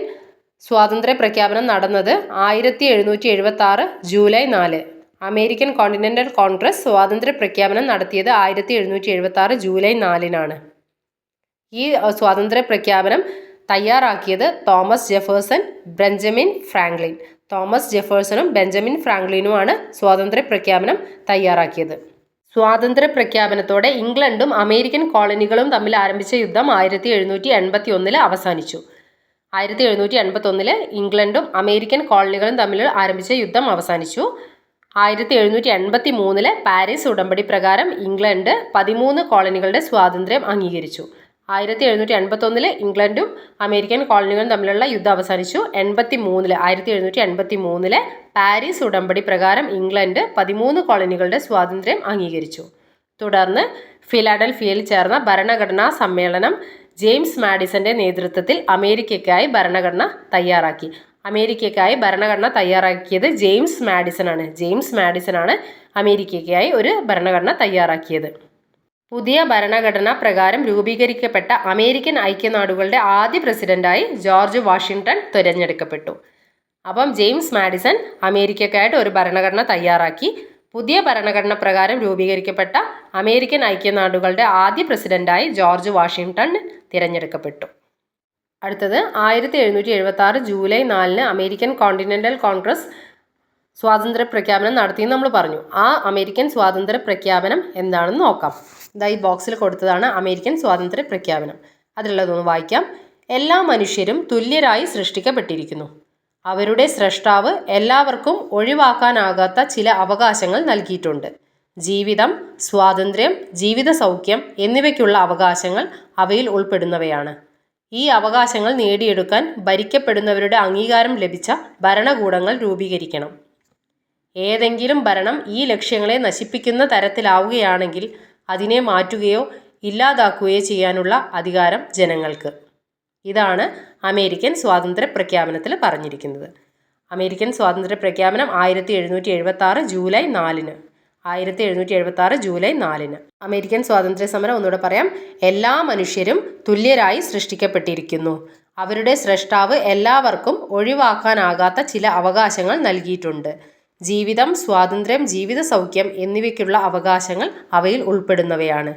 സ്വാതന്ത്ര്യ പ്രഖ്യാപനം നടന്നത് 1776 ജൂലൈ 4. അമേരിക്കൻ കോണ്ടിനെൻ്റൽ കോൺഗ്രസ് സ്വാതന്ത്ര്യ പ്രഖ്യാപനം നടത്തിയത് 1776 ജൂലൈ 4 ഈ സ്വാതന്ത്ര്യ പ്രഖ്യാപനം തയ്യാറാക്കിയത് തോമസ് ജെഫേഴ്സണും ബെഞ്ചമിൻ ഫ്രാങ്ക്ലിനുമാണ് സ്വാതന്ത്ര്യ പ്രഖ്യാപനം തയ്യാറാക്കിയത്. സ്വാതന്ത്ര്യ പ്രഖ്യാപനത്തോടെ ഇംഗ്ലണ്ടും അമേരിക്കൻ കോളനികളും തമ്മിൽ ആരംഭിച്ച യുദ്ധം 1781 അവസാനിച്ചു. 1781 ഇംഗ്ലണ്ടും അമേരിക്കൻ കോളനികളും തമ്മിൽ ആരംഭിച്ച യുദ്ധം അവസാനിച്ചു. 1783 പാരീസ് ഉടമ്പടി പ്രകാരം ഇംഗ്ലണ്ട് 13 കോളനികളുടെ സ്വാതന്ത്ര്യം അംഗീകരിച്ചു. 1781 ഇംഗ്ലണ്ടും അമേരിക്കൻ കോളനികളും തമ്മിലുള്ള യുദ്ധം അവസാനിച്ചു. 1783 പാരീസ് ഉടമ്പടി പ്രകാരം ഇംഗ്ലണ്ട് 13 കോളനികളുടെ സ്വാതന്ത്ര്യം അംഗീകരിച്ചു. തുടർന്ന് ഫിലാഡൽഫിയയിൽ ചേർന്ന ഭരണഘടനാ സമ്മേളനം ജെയിംസ് മാഡിസന്റെ നേതൃത്വത്തിൽ അമേരിക്കയ്ക്കായി ഭരണഘടന തയ്യാറാക്കി. ഭരണഘടന തയ്യാറാക്കിയത് ജെയിംസ് മാഡിസൺ ആണ് അമേരിക്കയ്ക്കായി ഒരു ഭരണഘടന തയ്യാറാക്കിയത്. പുതിയ ഭരണഘടന പ്രകാരം രൂപീകരിക്കപ്പെട്ട അമേരിക്കൻ ഐക്യനാടുകളുടെ ആദ്യ പ്രസിഡന്റായി ജോർജ് വാഷിംഗ്ടൺ തിരഞ്ഞെടുക്കപ്പെട്ടു. അപ്പം ജെയിംസ് മാഡിസൺ അമേരിക്കയ്ക്കായിട്ട് ഒരു ഭരണഘടന തയ്യാറാക്കി. പുതിയ ഭരണഘടന പ്രകാരം രൂപീകരിക്കപ്പെട്ട അമേരിക്കൻ ഐക്യനാടുകളുടെ ആദ്യ പ്രസിഡന്റായി ജോർജ് വാഷിംഗ്ടൺ തിരഞ്ഞെടുക്കപ്പെട്ടു. അടുത്തത് 1776 ജൂലൈ 4 അമേരിക്കൻ കോണ്ടിനെന്റൽ കോൺഗ്രസ് സ്വാതന്ത്ര്യ പ്രഖ്യാപനം നടത്തിയെന്ന് നമ്മൾ പറഞ്ഞു. ആ അമേരിക്കൻ സ്വാതന്ത്ര്യ പ്രഖ്യാപനം എന്താണെന്ന് നോക്കാം. ഈ ബോക്സിൽ കൊടുത്തതാണ് അമേരിക്കൻ സ്വാതന്ത്ര്യ പ്രഖ്യാപനം. അതിലുള്ളതൊന്ന് വായിക്കാം. എല്ലാ മനുഷ്യരും തുല്യരായി സൃഷ്ടിക്കപ്പെട്ടിരിക്കുന്നു. അവരുടെ സ്രഷ്ടാവ് എല്ലാവർക്കും ഒഴിവാക്കാനാകാത്ത ചില അവകാശങ്ങൾ നൽകിയിട്ടുണ്ട്. ജീവിതം, സ്വാതന്ത്ര്യം, ജീവിത സൗഖ്യം എന്നിവയ്ക്കുള്ള അവകാശങ്ങൾ അവയിൽ ഉൾപ്പെടുന്നവയാണ്. ഈ അവകാശങ്ങൾ നേടിയെടുക്കാൻ ഭരിക്കപ്പെടുന്നവരുടെ അംഗീകാരം ലഭിച്ച ഭരണകൂടങ്ങൾ രൂപീകരിക്കണം. ഏതെങ്കിലും ഭരണം ഈ ലക്ഷ്യങ്ങളെ നശിപ്പിക്കുന്ന തരത്തിലാവുകയാണെങ്കിൽ അതിനെ മാറ്റുകയോ ഇല്ലാതാക്കുകയോ ചെയ്യാനുള്ള അധികാരം ജനങ്ങൾക്ക്. ഇതാണ് അമേരിക്കൻ സ്വാതന്ത്ര്യ പ്രഖ്യാപനത്തിൽ പറഞ്ഞിരിക്കുന്നത്. അമേരിക്കൻ സ്വാതന്ത്ര്യ പ്രഖ്യാപനം 1776 ജൂലൈ 4. 1776 ജൂലൈ 4. അമേരിക്കൻ സ്വാതന്ത്ര്യ സമരം ഒന്നുകൂടെ പറയാം. എല്ലാ മനുഷ്യരും തുല്യരായി സൃഷ്ടിക്കപ്പെട്ടിരിക്കുന്നു. അവരുടെ സ്രഷ്ടാവ് എല്ലാവർക്കും ഒഴിവാക്കാനാകാത്ത ചില അവകാശങ്ങൾ നൽകിയിട്ടുണ്ട്. ജീവിതം, സ്വാതന്ത്ര്യം, ജീവിത സൗഖ്യം എന്നിവയ്ക്കുള്ള അവകാശങ്ങൾ അവയിൽ ഉൾപ്പെടുന്നവയാണ്.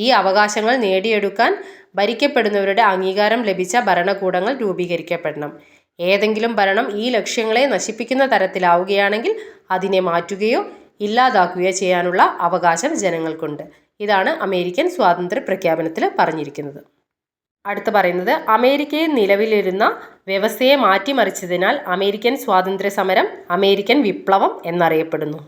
ഈ അവകാശങ്ങൾ നേടിയെടുക്കാൻ ഭരിക്കപ്പെടുന്നവരുടെ അംഗീകാരം ലഭിച്ച ഭരണകൂടങ്ങൾ രൂപീകരിക്കപ്പെടണം. ഏതെങ്കിലും ഭരണം ഈ ലക്ഷ്യങ്ങളെ നശിപ്പിക്കുന്ന തരത്തിലാവുകയാണെങ്കിൽ അതിനെ മാറ്റുകയോ ഇല്ലാതാക്കുകയോ ചെയ്യാനുള്ള അവകാശം ജനങ്ങൾക്കുണ്ട്. ഇതാണ് അമേരിക്കൻ സ്വാതന്ത്ര്യ പ്രഖ്യാപനത്തിൽ പറഞ്ഞിരിക്കുന്നത്. അടുത്ത് പറയുന്നത് അമേരിക്കയിൽ നിലവിലിരുന്ന വ്യവസ്ഥയെ മാറ്റിമറിച്ചതിനാൽ അമേരിക്കൻ സ്വാതന്ത്ര്യ സമരം അമേരിക്കൻ വിപ്ലവം എന്നറിയപ്പെടുന്നു.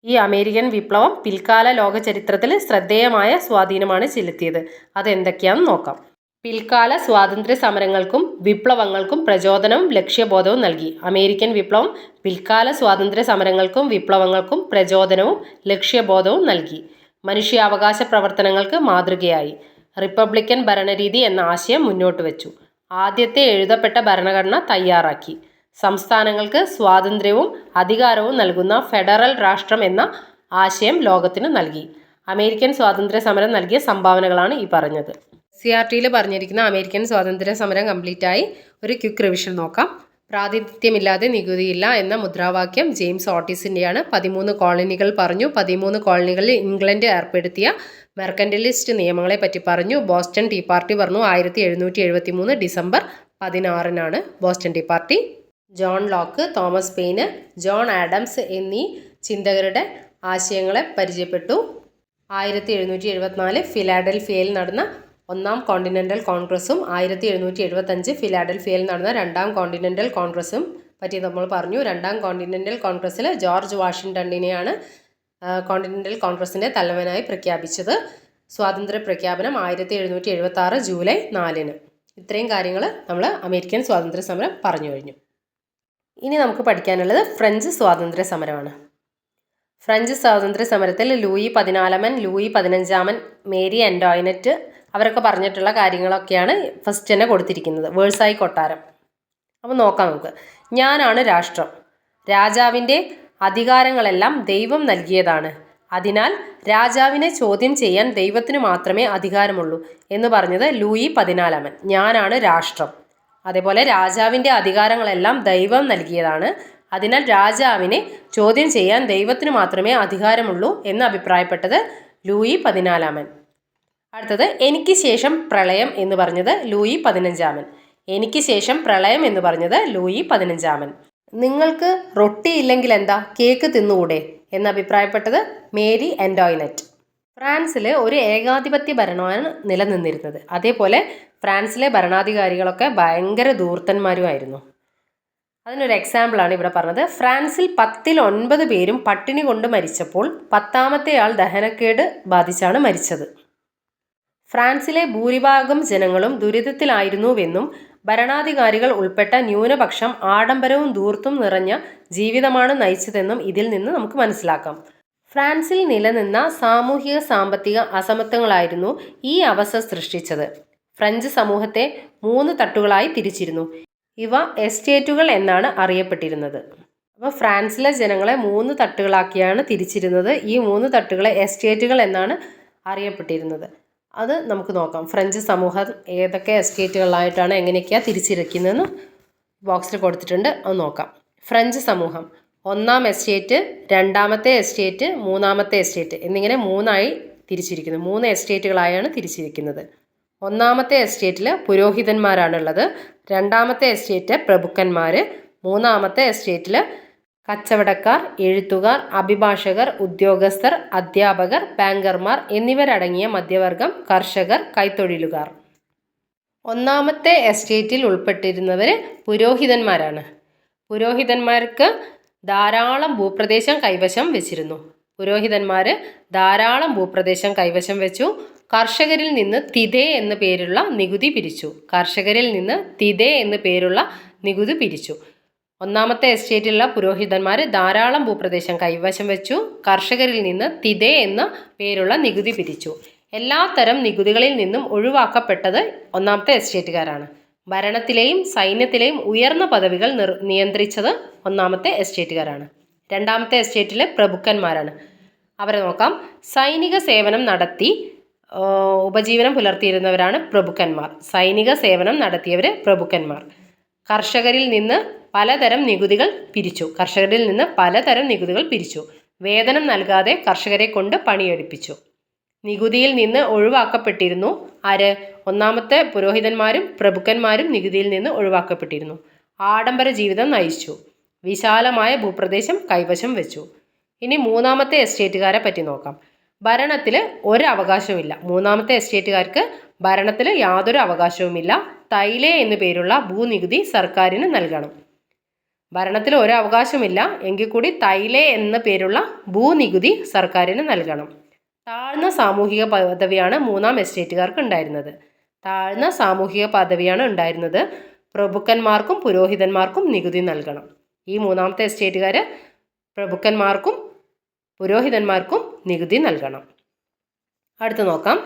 ഈ അമേരിക്കൻ വിപ്ലവം പിൽക്കാല ലോക ചരിത്രത്തിൽ ശ്രദ്ധേയമായ സ്വാധീനമാണ് ചെലുത്തിയത്. അതെന്തൊക്കെയാണെന്ന് നോക്കാം. പിൽക്കാല സ്വാതന്ത്ര്യ സമരങ്ങൾക്കും വിപ്ലവങ്ങൾക്കും പ്രചോദനവും ലക്ഷ്യബോധവും നൽകി. അമേരിക്കൻ വിപ്ലവം പിൽക്കാല സ്വാതന്ത്ര്യ സമരങ്ങൾക്കും വിപ്ലവങ്ങൾക്കും പ്രചോദനവും ലക്ഷ്യബോധവും നൽകി. മനുഷ്യാവകാശ പ്രവർത്തനങ്ങൾക്ക് മാതൃകയായി. റിപ്പബ്ലിക്കൻ ഭരണരീതി എന്ന ആശയം മുന്നോട്ട് വച്ചു. ആദ്യത്തെ എഴുതപ്പെട്ട ഭരണഘടന തയ്യാറാക്കി. സംസ്ഥാനങ്ങൾക്ക് സ്വാതന്ത്ര്യവും അധികാരവും നൽകുന്ന ഫെഡറൽ രാഷ്ട്രം എന്ന ആശയം ലോകത്തിന് നൽകി. അമേരിക്കൻ സ്വാതന്ത്ര്യ സമരം നൽകിയ സംഭാവനകളാണ് ഈ പറഞ്ഞത്. CRTയിൽ പറഞ്ഞിരിക്കുന്ന അമേരിക്കൻ സ്വാതന്ത്ര്യ സമരം കംപ്ലീറ്റായി ഒരു ക്വിക്ക് റിവിഷൻ നോക്കാം. പ്രാതിനിധ്യമില്ലാതെ നികുതിയില്ല എന്ന മുദ്രാവാക്യം ജെയിംസ് ഓട്ടിസിൻ്റെയാണ്. 13 കോളനികൾ പറഞ്ഞു. 13 കോളനികളിൽ ഇംഗ്ലണ്ട് ഏർപ്പെടുത്തിയ മെർക്കന്റലിസ്റ്റ് നിയമങ്ങളെ പറ്റി പറഞ്ഞു. ബോസ്റ്റൺ ടീ പാർട്ടി പറഞ്ഞു. 1773 December 16 Boston tea party. John Locke, Thomas Paine, John Adams എന്നീ ചിന്തകരുടെ ആശയങ്ങളെ പരിചയപ്പെട്ടു. 1774 ഫിലാഡൽഫിയയിൽ നടന്ന ഒന്നാം കോണ്ടിനെൻ്റൽ കോൺഗ്രസും 1775 ഫിലാഡൽഫിയയിൽ നടന്ന രണ്ടാം കോണ്ടിനെൻ്റൽ കോൺഗ്രസും പറ്റി നമ്മൾ പറഞ്ഞു. രണ്ടാം കോണ്ടിനെൻ്റൽ കോൺഗ്രസ്സിൽ ജോർജ് വാഷിംഗ്ടണിനെയാണ് കോണ്ടിനെൻ്റൽ കോൺഗ്രസിൻ്റെ തലവനായി പ്രഖ്യാപിച്ചത്. സ്വാതന്ത്ര്യ പ്രഖ്യാപനം 1776 ജൂലൈ 4. ഇത്രയും കാര്യങ്ങൾ നമ്മൾ അമേരിക്കൻ സ്വാതന്ത്ര്യ സമരം പറഞ്ഞു കഴിഞ്ഞു. ഇനി നമുക്ക് പഠിക്കാനുള്ളത് ഫ്രഞ്ച് സ്വാതന്ത്ര്യ സമരമാണ്. ഫ്രഞ്ച് സ്വാതന്ത്ര്യ സമരത്തിൽ ലൂയി 14 ലൂയി 15 മേരി ആൻ്റോയിനറ്റ് അവരൊക്കെ പറഞ്ഞിട്ടുള്ള കാര്യങ്ങളൊക്കെയാണ് ഫസ്റ്റ് തന്നെ കൊടുത്തിരിക്കുന്നത്. വേഴ്സായി കൊട്ടാരം. അപ്പോൾ നോക്കാം നമുക്ക്. ഞാനാണ് രാഷ്ട്രം. രാജാവിൻ്റെ അധികാരങ്ങളെല്ലാം ദൈവം നൽകിയതാണ്. അതിനാൽ രാജാവിനെ ചോദ്യം ചെയ്യാൻ ദൈവത്തിന് മാത്രമേ അധികാരമുള്ളൂ എന്ന് പറഞ്ഞത് ലൂയി 14. ഞാനാണ് രാഷ്ട്രം. അതേപോലെ രാജാവിൻ്റെ അധികാരങ്ങളെല്ലാം ദൈവം നൽകിയതാണ്. അതിനാൽ രാജാവിനെ ചോദ്യം ചെയ്യാൻ ദൈവത്തിന് മാത്രമേ അധികാരമുള്ളൂ എന്ന് അഭിപ്രായപ്പെട്ടത് ലൂയി 14. അടുത്തത് എനിക്ക് ശേഷം പ്രളയം എന്ന് പറഞ്ഞത് ലൂയി 15. എനിക്ക് ശേഷം പ്രളയം എന്ന് പറഞ്ഞത് ലൂയി 15. നിങ്ങൾക്ക് റൊട്ടി ഇല്ലെങ്കിൽ എന്താ, കേക്ക് തിന്നുകൂടെ എന്ന് അഭിപ്രായപ്പെട്ടത് മേരി ആൻ്റോയിനറ്റ്. ഫ്രാൻസിൽ ഒരു ഏകാധിപത്യ ഭരണമാണ് നിലനിന്നിരുന്നത്. അതേപോലെ ഫ്രാൻസിലെ ഭരണാധികാരികളൊക്കെ ഭയങ്കര ധൂർത്തന്മാരുമായിരുന്നു. അതിനൊരു എക്സാമ്പിളാണ് ഇവിടെ പറഞ്ഞത്. ഫ്രാൻസിൽ 10ൽ 9 പേരും പട്ടിണി കൊണ്ട് മരിച്ചപ്പോൾ 10ാമത്തെ ആൾ ദഹനക്കേട് ബാധിച്ചാണ് മരിച്ചത്. ഫ്രാൻസിലെ ഭൂരിഭാഗം ജനങ്ങളും ദുരിതത്തിലായിരുന്നുവെന്നും ഭരണാധികാരികൾ ഉൾപ്പെട്ട ന്യൂനപക്ഷം ആഡംബരവും ധൂർത്തും നിറഞ്ഞ ജീവിതമാണ് നയിച്ചതെന്നും ഇതിൽ നിന്ന് നമുക്ക് മനസ്സിലാക്കാം. ഫ്രാൻസിൽ നിലനിന്ന സാമൂഹിക സാമ്പത്തിക അസമത്വങ്ങളായിരുന്നു ഈ അവസ്ഥ സൃഷ്ടിച്ചത്. ഫ്രഞ്ച് സമൂഹത്തെ 3 തട്ടുകളായി തിരിച്ചിരുന്നു. ഇവ എസ്റ്റേറ്റുകൾ എന്നാണ് അറിയപ്പെട്ടിരുന്നത്. അപ്പോൾ ഫ്രാൻസിലെ ജനങ്ങളെ 3 തട്ടുകളാക്കിയാണ് തിരിച്ചിരുന്നത്. ഈ 3 തട്ടുകളെ എസ്റ്റേറ്റുകൾ എന്നാണ് അറിയപ്പെട്ടിരുന്നത്. അത് നമുക്ക് നോക്കാം. ഫ്രഞ്ച് സമൂഹം ഏതൊക്കെ എസ്റ്റേറ്റുകളായിട്ടാണ് എങ്ങനെയൊക്കെയാണ് തിരിച്ചിരിക്കുന്നതെന്ന് ബോക്സിൽ കൊടുത്തിട്ടുണ്ട്. അത് നോക്കാം. ഫ്രഞ്ച് സമൂഹം 1ാം എസ്റ്റേറ്റ്, 2ാമത്തെ എസ്റ്റേറ്റ്, 3ാമത്തെ എസ്റ്റേറ്റ് എന്നിങ്ങനെ 3ആയി തിരിച്ചിരിക്കുന്നു. 3 എസ്റ്റേറ്റുകളായാണ് തിരിച്ചിരിക്കുന്നത്. 1ാമത്തെ എസ്റ്റേറ്റിൽ പുരോഹിതന്മാരാണുള്ളത്. 2ാമത്തെ എസ്റ്റേറ്റ് പ്രഭുക്കന്മാർ. 3ാമത്തെ എസ്റ്റേറ്റിൽ കച്ചവടക്കാർ, എഴുത്തുകാർ, അഭിഭാഷകർ, ഉദ്യോഗസ്ഥർ, അധ്യാപകർ, ബാങ്കർമാർ എന്നിവരടങ്ങിയ മധ്യവർഗം, കർഷകർ, കൈത്തൊഴിലുകാർ. 1ാമത്തെ എസ്റ്റേറ്റിൽ ഉൾപ്പെട്ടിരുന്നവർ പുരോഹിതന്മാരാണ്. പുരോഹിതന്മാർക്ക് ധാരാളം ഭൂപ്രദേശം കൈവശം വെച്ചിരുന്നു. പുരോഹിതന്മാർ ധാരാളം ഭൂപ്രദേശം കൈവശം വെച്ചു. കർഷകരിൽ നിന്ന് തിതേ എന്നു പേരുള്ള നികുതി പിരിച്ചു. കർഷകരിൽ നിന്ന് തിതേ എന്നു പേരുള്ള നികുതി പിരിച്ചു. 1ാമത്തെ എസ്റ്റേറ്റിലുള്ള പുരോഹിതന്മാർ ധാരാളം ഭൂപ്രദേശം കൈവശം വെച്ചു. കർഷകരിൽ നിന്ന് തിതേ എന്ന പേരുള്ള നികുതി പിരിച്ചു. എല്ലാത്തരം നികുതികളിൽ നിന്നും ഒഴിവാക്കപ്പെട്ടത് 1ാമത്തെ എസ്റ്റേറ്റുകാരാണ്. ഭരണത്തിലെയും സൈന്യത്തിലെയും ഉയർന്ന പദവികൾ നിയന്ത്രിച്ചത് 1ാമത്തെ എസ്റ്റേറ്റുകാരാണ്. 2ാമത്തെ എസ്റ്റേറ്റിലെ പ്രഭുക്കന്മാരാണ്. അവരെ നോക്കാം. സൈനിക സേവനം നടത്തി ഉപജീവനം പുലർത്തിയിരുന്നവരാണ് പ്രഭുക്കന്മാർ. സൈനിക സേവനം നടത്തിയവർ പ്രഭുക്കന്മാർ. കർഷകരിൽ നിന്ന് പലതരം നികുതികൾ പിരിച്ചു. വേതനം നൽകാതെ കർഷകരെ കൊണ്ട് പണിയെടുപ്പിച്ചു. നികുതിയിൽ നിന്ന് ഒഴിവാക്കപ്പെട്ടിരുന്നു ആര്? 1ാമത്തെ പുരോഹിതന്മാരും പ്രഭുക്കന്മാരും നികുതിയിൽ നിന്ന് ഒഴിവാക്കപ്പെട്ടിരുന്നു. ആഡംബര ജീവിതം നയിച്ചു. വിശാലമായ ഭൂപ്രദേശം കൈവശം വെച്ചു. ഇനി 3ാമത്തെ എസ്റ്റേറ്റുകാരെ പറ്റി നോക്കാം. ഭരണത്തിൽ ഒരു അവകാശവുമില്ല. 3ാമത്തെ എസ്റ്റേറ്റുകാർക്ക് ഭരണത്തിൽ യാതൊരു അവകാശവുമില്ല. തൈലേ എന്നു പേരുള്ള ഭൂനികുതി സർക്കാരിന് നൽകണം. ഭരണത്തിൽ ഒരു അവകാശമില്ല എങ്കിൽ കൂടി തൈലേ എന്ന പേരുള്ള ഭൂനികുതി സർക്കാരിന് നൽകണം. താഴ്ന്ന സാമൂഹിക പദവിയാണ് 3ാം എസ്റ്റേറ്റുകാർക്ക് ഉണ്ടായിരുന്നത്. പ്രഭുക്കന്മാർക്കും പുരോഹിതന്മാർക്കും നികുതി നൽകണം. ഈ 3ാമത്തെ എസ്റ്റേറ്റുകാർ പ്രഭുക്കന്മാർക്കും പുരോഹിതന്മാർക്കും നികുതി നൽകണം. അടുത്ത് നോക്കാം.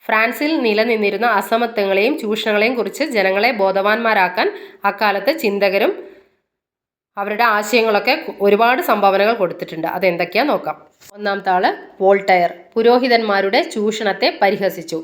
ഫ്രാൻസിൽ നിലനിന്നിരുന്ന അസമത്വങ്ങളെയും ചൂഷണങ്ങളെയും കുറിച്ച് ജനങ്ങളെ ബോധവാന്മാരാക്കാൻ അക്കാലത്ത് ചിന്തകരും അവരുടെ ആശയങ്ങളൊക്കെ ഒരുപാട് സംഭാവനകൾ കൊടുത്തിട്ടുണ്ട്. അതെന്തൊക്കെയാണെന്ന് നോക്കാം. 1ാമത്തെ ആള് വോൾട്ടയർ പുരോഹിതന്മാരുടെ ചൂഷണത്തെ പരിഹസിച്ചു.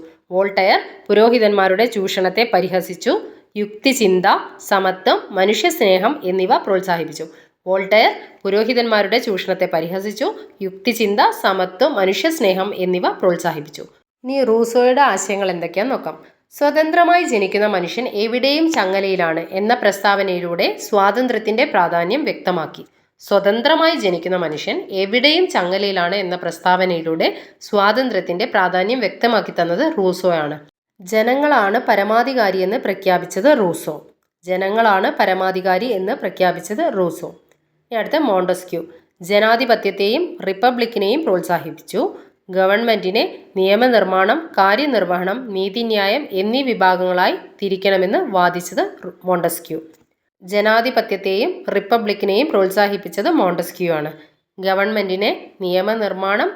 യുക്തിചിന്ത, സമത്വം, മനുഷ്യസ്നേഹം എന്നിവ പ്രോത്സാഹിപ്പിച്ചു. വോൾട്ടയർ പുരോഹിതന്മാരുടെ ചൂഷണത്തെ പരിഹസിച്ചു. യുക്തിചിന്ത, സമത്വം, മനുഷ്യസ്നേഹം എന്നിവ പ്രോത്സാഹിപ്പിച്ചു. ഇനി റൂസോയുടെ ആശയങ്ങൾ എന്തൊക്കെയാണെന്ന് നോക്കാം. സ്വതന്ത്രമായി ജനിക്കുന്ന മനുഷ്യൻ എവിടെയും ചങ്ങലയിലാണ് എന്ന പ്രസ്താവനയിലൂടെ സ്വാതന്ത്ര്യത്തിന്റെ പ്രാധാന്യം വ്യക്തമാക്കി. സ്വതന്ത്രമായി ജനിക്കുന്ന മനുഷ്യൻ എവിടെയും ചങ്ങലയിലാണ് എന്ന പ്രസ്താവനയിലൂടെ സ്വാതന്ത്ര്യത്തിന്റെ പ്രാധാന്യം വ്യക്തമാക്കി തന്നത് റൂസോയാണ്. ജനങ്ങളാണ് പരമാധികാരി എന്ന് പ്രഖ്യാപിച്ചത് റൂസോ. ഇനി അടുത്ത മോണ്ടസ്ക്യൂ ജനാധിപത്യത്തെയും റിപ്പബ്ലിക്കിനെയും പ്രോത്സാഹിപ്പിച്ചു. ഗവൺമെന്റിനെ നിയമനിർമ്മാണം, കാര്യനിർവഹണം, നീതിന്യായം എന്നീ വിഭാഗങ്ങളായി തിരിക്കണമെന്ന് വാദിച്ചത് മോണ്ടസ്ക്യൂ. ജനാധിപത്യത്തെയും റിപ്പബ്ലിക്കിനെയും പ്രോത്സാഹിപ്പിച്ചത് മോണ്ടസ്ക്യൂ ആണ്. ഗവൺമെന്റിനെ നിയമനിർമ്മാണം,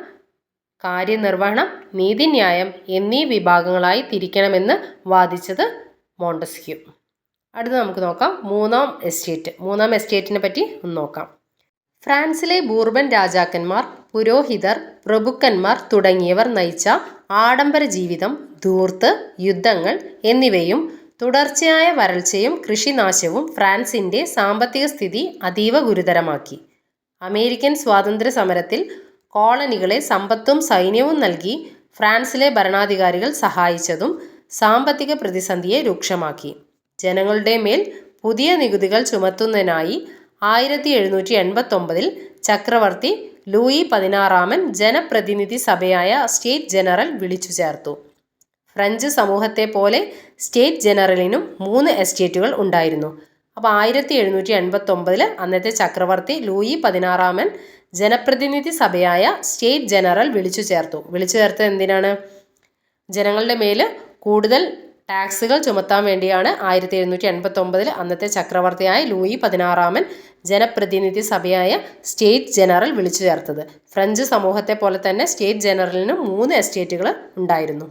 കാര്യനിർവഹണം, നീതിന്യായം എന്നീ വിഭാഗങ്ങളായി തിരിക്കണമെന്ന് വാദിച്ചത് മോണ്ടസ്ക്യൂ. അടുത്ത് നമുക്ക് നോക്കാം 3ാം എസ്റ്റേറ്റ്. 3ാം എസ്റ്റേറ്റിനെ പറ്റി ഒന്ന് നോക്കാം. ഫ്രാൻസിലെ ബൂർബൻ രാജാക്കന്മാർ, പുരോഹിതർ, പ്രഭുക്കന്മാർ തുടങ്ങിയവർ നയിച്ച ആഡംബര ജീവിതം, ധൂർത്ത്, യുദ്ധങ്ങൾ എന്നിവയും തുടർച്ചയായ വരൾച്ചയും കൃഷിനാശവും ഫ്രാൻസിന്റെ സാമ്പത്തിക സ്ഥിതി അതീവ ഗുരുതരമാക്കി. അമേരിക്കൻ സ്വാതന്ത്ര്യ സമരത്തിൽ കോളനികളെ സമ്പത്തും സൈന്യവും നൽകി ഫ്രാൻസിലെ ഭരണാധികാരികൾ സഹായിച്ചതും സാമ്പത്തിക പ്രതിസന്ധിയെ രൂക്ഷമാക്കി. ജനങ്ങളുടെ മേൽ പുതിയ നികുതികൾ ചുമത്തുന്നതിനായി 1789 ചക്രവർത്തി ലൂയി 16 ജനപ്രതിനിധി സഭയായ സ്റ്റേറ്റ് ജനറൽ വിളിച്ചു ചേർത്തു. ഫ്രഞ്ച് സമൂഹത്തെ പോലെ സ്റ്റേറ്റ് ജനറലിനും 3 എസ്റ്റേറ്റുകൾ ഉണ്ടായിരുന്നു. അപ്പോൾ 1789 അന്നത്തെ ചക്രവർത്തി ലൂയി 16 ജനപ്രതിനിധി സഭയായ സ്റ്റേറ്റ് ജനറൽ വിളിച്ചു ചേർത്തത് എന്തിനാണ്? ജനങ്ങളുടെ മേൽ കൂടുതൽ ടാക്സുകൾ ചുമത്താൻ വേണ്ടിയാണ് 1789 അന്നത്തെ ചക്രവർത്തിയായ ലൂയി 16 ജനപ്രതിനിധി സഭയായ സ്റ്റേറ്റ് ജനറൽ വിളിച്ചു ചേർത്തത്. ഫ്രഞ്ച് സമൂഹത്തെ പോലെ തന്നെ സ്റ്റേറ്റ് ജനറലിന് 3 എസ്റ്റേറ്റുകൾ ഉണ്ടായിരുന്നു.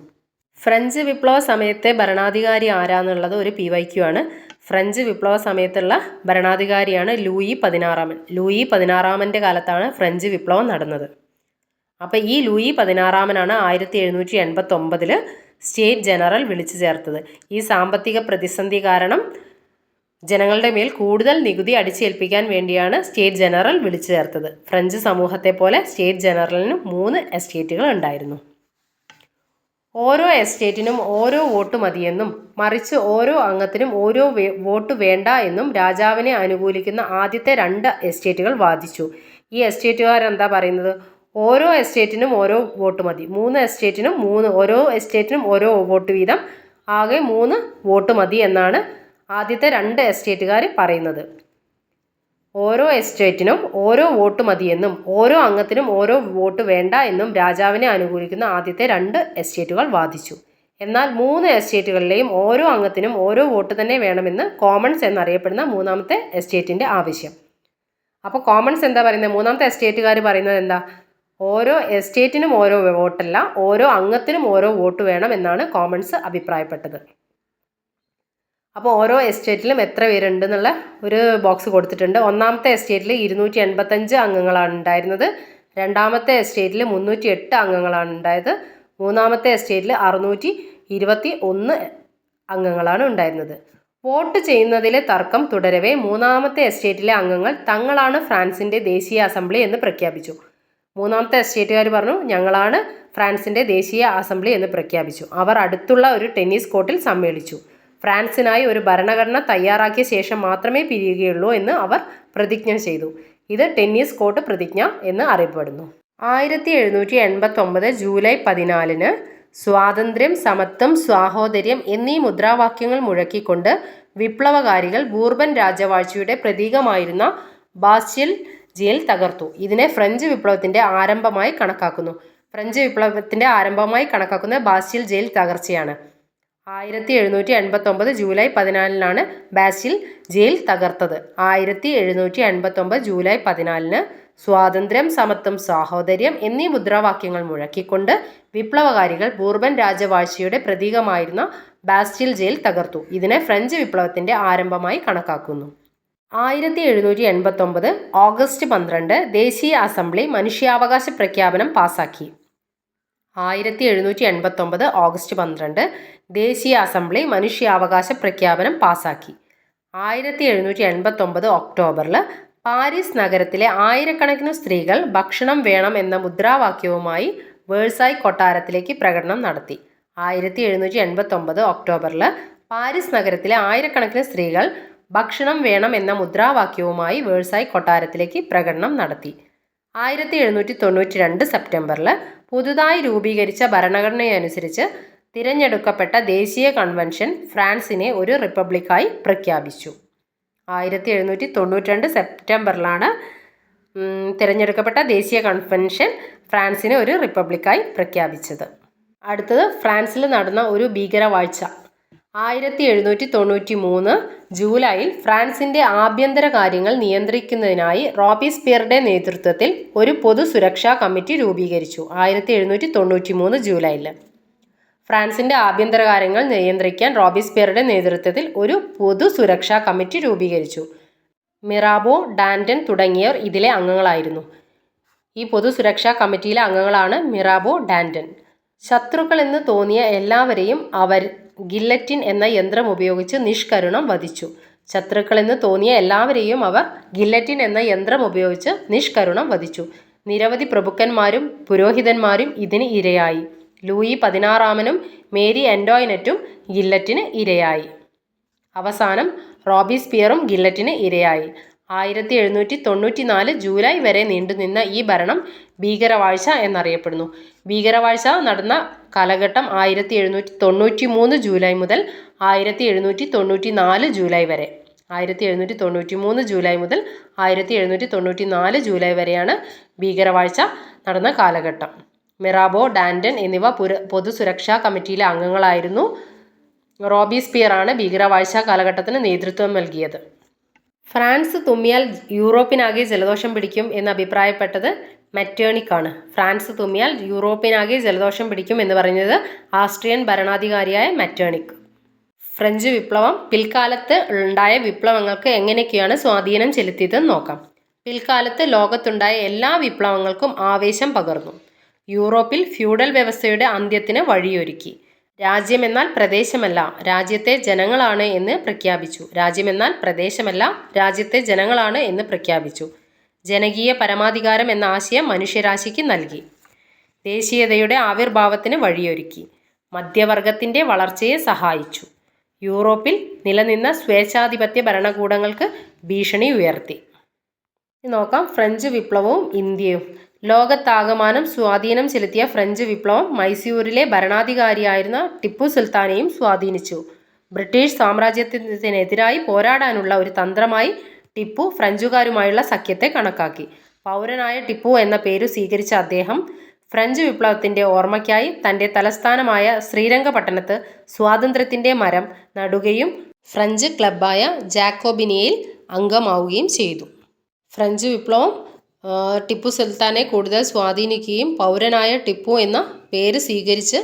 ഫ്രഞ്ച് വിപ്ലവ സമയത്തെ ഭരണാധികാരി ആരാന്നുള്ളത് ഒരു PYQ ആണ്. ഫ്രഞ്ച് വിപ്ലവ സമയത്തുള്ള ഭരണാധികാരിയാണ് ലൂയി 16. ലൂയി 16 കാലത്താണ് ഫ്രഞ്ച് വിപ്ലവം നടന്നത്. അപ്പോൾ ഈ ലൂയി 16 1789 സ്റ്റേറ്റ് ജനറൽ വിളിച്ചു ചേർത്തത്. ഈ സാമ്പത്തിക പ്രതിസന്ധി കാരണം ജനങ്ങളുടെ മേൽ കൂടുതൽ നികുതി അടിച്ചേൽപ്പിക്കാൻ വേണ്ടിയാണ് സ്റ്റേറ്റ് ജനറൽ വിളിച്ചു ചേർത്തത്. ഫ്രഞ്ച് സമൂഹത്തെ പോലെ സ്റ്റേറ്റ് ജനറലിന് 3 എസ്റ്റേറ്റുകൾ ഉണ്ടായിരുന്നു. ഓരോ എസ്റ്റേറ്റിനും ഓരോ വോട്ട് മതിയെന്നും മറിച്ച് ഓരോ അംഗത്തിനും ഓരോ വോട്ട് വേണ്ട എന്നും രാജാവിനെ അനുകൂലിക്കുന്ന ആദ്യത്തെ 2 എസ്റ്റേറ്റുകൾ വാദിച്ചു. ഈ എസ്റ്റേറ്റുകാരെന്താ പറയുന്നത്? ഓരോ എസ്റ്റേറ്റിനും ഓരോ വോട്ട് മതി, 3 എസ്റ്റേറ്റിനും ഓരോ എസ്റ്റേറ്റിനും ഓരോ വോട്ട് വീതം, ആകെ 3 വോട്ട് മതി എന്നാണ് ആദ്യത്തെ 2 എസ്റ്റേറ്റുകാർ പറയുന്നത്. ഓരോ എസ്റ്റേറ്റിനും ഓരോ വോട്ട് മതിയെന്നും ഓരോ അംഗത്തിനും ഓരോ വോട്ട് വേണ്ട എന്നും രാജാവിനെ അനുകൂലിക്കുന്ന ആദ്യത്തെ 2 എസ്റ്റേറ്റുകൾ വാദിച്ചു. എന്നാൽ 3 എസ്റ്റേറ്റുകളിലെയും ഓരോ അംഗത്തിനും ഓരോ വോട്ട് തന്നെ വേണമെന്ന് കോമൺസ് എന്നറിയപ്പെടുന്ന 3ാമത്തെ എസ്റ്റേറ്റിൻ്റെ ആവശ്യം. അപ്പോൾ കോമൺസ് എന്താ പറയുന്നത്? 3ാമത്തെ എസ്റ്റേറ്റുകാർ പറയുന്നത് എന്താ? ഓരോ എസ്റ്റേറ്റിനും ഓരോ വോട്ടല്ല, ഓരോ അംഗത്തിനും ഓരോ വോട്ട് വേണം എന്നാണ് കോമൺസ് അഭിപ്രായപ്പെട്ടത്. അപ്പോൾ ഓരോ എസ്റ്റേറ്റിലും എത്ര പേരുണ്ട് എന്നുള്ള ഒരു ബോക്സ് കൊടുത്തിട്ടുണ്ട്. 1ാമത്തെ എസ്റ്റേറ്റിൽ 285 അംഗങ്ങളാണ് ഉണ്ടായിരുന്നത്. 2ാമത്തെ എസ്റ്റേറ്റിൽ 308 അംഗങ്ങളാണ് ഉണ്ടായത്. 3ാമത്തെ എസ്റ്റേറ്റിൽ 621 അംഗങ്ങളാണ് ഉണ്ടായിരുന്നത്. വോട്ട് ചെയ്യുന്നതിലെ തർക്കം തുടരവേ 3ാമത്തെ എസ്റ്റേറ്റിലെ അംഗങ്ങൾ തങ്ങളാണ് ഫ്രാൻസിൻ്റെ ദേശീയ അസംബ്ലി എന്ന് പ്രഖ്യാപിച്ചു. 3ാമത്തെ എസ്റ്റേറ്റുകാർ പറഞ്ഞു ഞങ്ങളാണ് ഫ്രാൻസിൻ്റെ ദേശീയ അസംബ്ലി എന്ന് പ്രഖ്യാപിച്ചു. അവർ അടുത്തുള്ള ഒരു ടെന്നീസ് കോർട്ടിൽ സമ്മേളിച്ചു. ഫ്രാൻസിനായി ഒരു ഭരണഘടന തയ്യാറാക്കിയ ശേഷം മാത്രമേ പിരിയുകയുള്ളൂ എന്ന് അവർ പ്രതിജ്ഞ ചെയ്തു. ഇത് ടെന്നീസ് കോർട്ട് പ്രതിജ്ഞ എന്ന് അറിയപ്പെടുന്നു. 1789 ജൂലൈ 14 സ്വാതന്ത്ര്യം, സമത്വം, സാഹോദര്യം എന്നീ മുദ്രാവാക്യങ്ങൾ മുഴക്കിക്കൊണ്ട് വിപ്ലവകാരികൾ ബൂർബൻ രാജവാഴ്ചയുടെ പ്രതീകമായിരുന്ന ബാസ്റ്റീൽ ജയിൽ തകർത്തു. ഇതിനെ ഫ്രഞ്ച് വിപ്ലവത്തിൻ്റെ ആരംഭമായി കണക്കാക്കുന്നു. ഫ്രഞ്ച് വിപ്ലവത്തിൻ്റെ ആരംഭമായി കണക്കാക്കുന്ന ബാസ്റ്റീൽ ജയിൽ തകർച്ചയാണ്. 1789 ജൂലൈ 14 ബാസ്റ്റീൽ ജയിൽ തകർത്തത്. 1789 ജൂലൈ 14 സ്വാതന്ത്ര്യം, സമത്വം, സാഹോദര്യം എന്നീ മുദ്രാവാക്യങ്ങൾ മുഴക്കിക്കൊണ്ട് വിപ്ലവകാരികൾ ബൂർബൻ രാജവാഴ്ചയുടെ പ്രതീകമായിരുന്ന ബാസ്റ്റീൽ ജയിൽ തകർത്തു. ഇതിനെ ഫ്രഞ്ച് വിപ്ലവത്തിൻ്റെ ആരംഭമായി കണക്കാക്കുന്നു. 1789 ഓഗസ്റ്റ് 12 ദേശീയ അസംബ്ലി മനുഷ്യാവകാശ പ്രഖ്യാപനം പാസാക്കി. 1789 ഓഗസ്റ്റ് 12 ദേശീയ അസംബ്ലി മനുഷ്യാവകാശ പ്രഖ്യാപനം പാസാക്കി. 1789 ഒക്ടോബറിൽ പാരീസ് നഗരത്തിലെ ആയിരക്കണക്കിന് സ്ത്രീകൾ ഭക്ഷണം വേണം എന്ന മുദ്രാവാക്യവുമായി വേഴ്സായ് കൊട്ടാരത്തിലേക്ക് പ്രകടനം നടത്തി. 1789 ഒക്ടോബറിൽ പാരീസ് നഗരത്തിലെ ആയിരക്കണക്കിന് സ്ത്രീകൾ ഭക്ഷണം വേണം എന്ന മുദ്രാവാക്യവുമായി വേഴ്സായ് കൊട്ടാരത്തിലേക്ക് പ്രകടനം നടത്തി. 1792 സെപ്റ്റംബറിൽ പുതുതായി രൂപീകരിച്ച ഭരണഘടനയനുസരിച്ച് തിരഞ്ഞെടുക്കപ്പെട്ട ദേശീയ കൺവെൻഷൻ ഫ്രാൻസിനെ ഒരു റിപ്പബ്ലിക്കായി പ്രഖ്യാപിച്ചു. 1792 സെപ്റ്റംബറിലാണ് തിരഞ്ഞെടുക്കപ്പെട്ട ദേശീയ കൺവെൻഷൻ ഫ്രാൻസിനെ ഒരു റിപ്പബ്ലിക്കായി പ്രഖ്യാപിച്ചത്. അടുത്തത് ഫ്രാൻസിൽ നടന്ന ഒരു ഭീകരവാഴ്ച. 1793 ജൂലൈയിൽ ഫ്രാൻസിൻ്റെ ആഭ്യന്തര കാര്യങ്ങൾ നിയന്ത്രിക്കുന്നതിനായി റോബീസ്പിയറുടെ നേതൃത്വത്തിൽ ഒരു പൊതു സുരക്ഷാ കമ്മിറ്റി രൂപീകരിച്ചു. 1793 ജൂലൈയിൽ ഫ്രാൻസിൻ്റെ ആഭ്യന്തര കാര്യങ്ങൾ നിയന്ത്രിക്കാൻ റോബീസ്പിയറുടെ നേതൃത്വത്തിൽ ഒരു പൊതു സുരക്ഷാ കമ്മിറ്റി രൂപീകരിച്ചു. മിറാബോ, ഡാന്റൺ തുടങ്ങിയവർ ഇതിലെ അംഗങ്ങളായിരുന്നു. ഈ പൊതു സുരക്ഷാ കമ്മിറ്റിയിലെ അംഗങ്ങളാണ് മിറാബോ, ഡാന്റൺ. ശത്രുക്കളെന്ന് തോന്നിയ എല്ലാവരെയും അവർ ഗില്ലറ്റിൻ എന്ന യന്ത്രം ഉപയോഗിച്ച് നിഷ്കരുണം വധിച്ചു. ശത്രുക്കളെന്ന് തോന്നിയ എല്ലാവരെയും അവർ ഗില്ലറ്റിൻ എന്ന യന്ത്രം ഉപയോഗിച്ച് നിഷ്കരുണം വധിച്ചു. നിരവധി പ്രഭുക്കന്മാരും പുരോഹിതന്മാരും ഇതിന് ഇരയായി. ലൂയി 16 മേരി ആന്റോയിനറ്റും ഗില്ലറ്റിന് ഇരയായി. അവസാനം റോബീസ്പിയറും ഗില്ലറ്റിന് ഇരയായി. 1794 ജൂലൈ വരെ നീണ്ടുനിന്ന ഈ ഭരണം ഭീകരവാഴ്ച എന്നറിയപ്പെടുന്നു. ഭീകരവാഴ്ച നടന്ന കാലഘട്ടം 1793 ജൂലൈ മുതൽ 1794 ജൂലൈ വരെ. 1793 ജൂലൈ മുതൽ 1794 ജൂലൈ വരെയാണ് ഭീകരവാഴ്ച നടന്ന കാലഘട്ടം. മിറാബോ, ഡാന്റൺ എന്നിവ പൊതുസുരക്ഷാ കമ്മിറ്റിയിലെ അംഗങ്ങളായിരുന്നു. റോബീസ്പിയറാണ് ഭീകരവാഴ്ച കാലഘട്ടത്തിന് നേതൃത്വം നൽകിയത്. ഫ്രാൻസ് തുമ്മിയാൽ യൂറോപ്പിനാകെ ജലദോഷം പിടിക്കും എന്ന് അഭിപ്രായപ്പെട്ടത് മെറ്റേണിക് ആണ്. ഫ്രാൻസ് തുമ്മിയാൽ യൂറോപ്പിനാകെ ജലദോഷം പിടിക്കും എന്ന് പറഞ്ഞത് ആസ്ട്രിയൻ ഭരണാധികാരിയായ മെറ്റേണിക്. ഫ്രഞ്ച് വിപ്ലവം പിൽക്കാലത്ത് ഉണ്ടായ വിപ്ലവങ്ങൾക്ക് എങ്ങനെയൊക്കെയാണ് സ്വാധീനം ചെലുത്തിയതെന്ന് നോക്കാം. പിൽക്കാലത്ത് ലോകത്തുണ്ടായ എല്ലാ വിപ്ലവങ്ങൾക്കും ആവേശം പകർന്നു. യൂറോപ്പിൽ ഫ്യൂഡൽ വ്യവസ്ഥയുടെ അന്ത്യത്തിന് വഴിയൊരുക്കി. രാജ്യമെന്നാൽ പ്രദേശമല്ല, രാജ്യത്തെ ജനങ്ങളാണ് എന്ന് പ്രഖ്യാപിച്ചു. രാജ്യമെന്നാൽ പ്രദേശമല്ല, രാജ്യത്തെ ജനങ്ങളാണ് എന്ന് പ്രഖ്യാപിച്ചു. ജനകീയ പരമാധികാരം എന്ന ആശയം മനുഷ്യരാശിക്ക് നൽകി. ദേശീയതയുടെ ആവിർഭാവത്തിന് വഴിയൊരുക്കി. മധ്യവർഗത്തിൻ്റെ വളർച്ചയെ സഹായിച്ചു. യൂറോപ്പിൽ നിലനിന്ന സ്വേച്ഛാധിപത്യ ഭരണകൂടങ്ങൾക്ക് ഭീഷണി ഉയർത്തി. നോക്കാം ഫ്രഞ്ച് വിപ്ലവവും ഇന്ത്യയും. ലോകത്താകമാനം സ്വാധീനം ചെലുത്തിയ ഫ്രഞ്ച് വിപ്ലവം മൈസൂരിലെ ഭരണാധികാരിയായിരുന്ന ടിപ്പു സുൽത്താനെയും സ്വാധീനിച്ചു. ബ്രിട്ടീഷ് സാമ്രാജ്യത്തിനെതിരായി പോരാടാനുള്ള ഒരു തന്ത്രമായി ടിപ്പു ഫ്രഞ്ചുകാരുമായുള്ള സഖ്യത്തെ കണക്കാക്കി. പൗരനായ ടിപ്പു എന്ന പേരു സ്വീകരിച്ച അദ്ദേഹം ഫ്രഞ്ച് വിപ്ലവത്തിൻ്റെ ഓർമ്മയ്ക്കായി തൻ്റെ തലസ്ഥാനമായ ശ്രീരംഗപട്ടണത്ത് സ്വാതന്ത്ര്യത്തിൻ്റെ മരം നടുകയും ഫ്രഞ്ച് ക്ലബ്ബായ ജാക്കോബിനിയയിൽ അംഗമാവുകയും ചെയ്തു. ഫ്രഞ്ച് വിപ്ലവം ടിപ്പു സുൽത്താനെ കൂടുതൽ സ്വാധീനിക്കുകയും പൗരനായ ടിപ്പു എന്ന പേര് സ്വീകരിച്ച്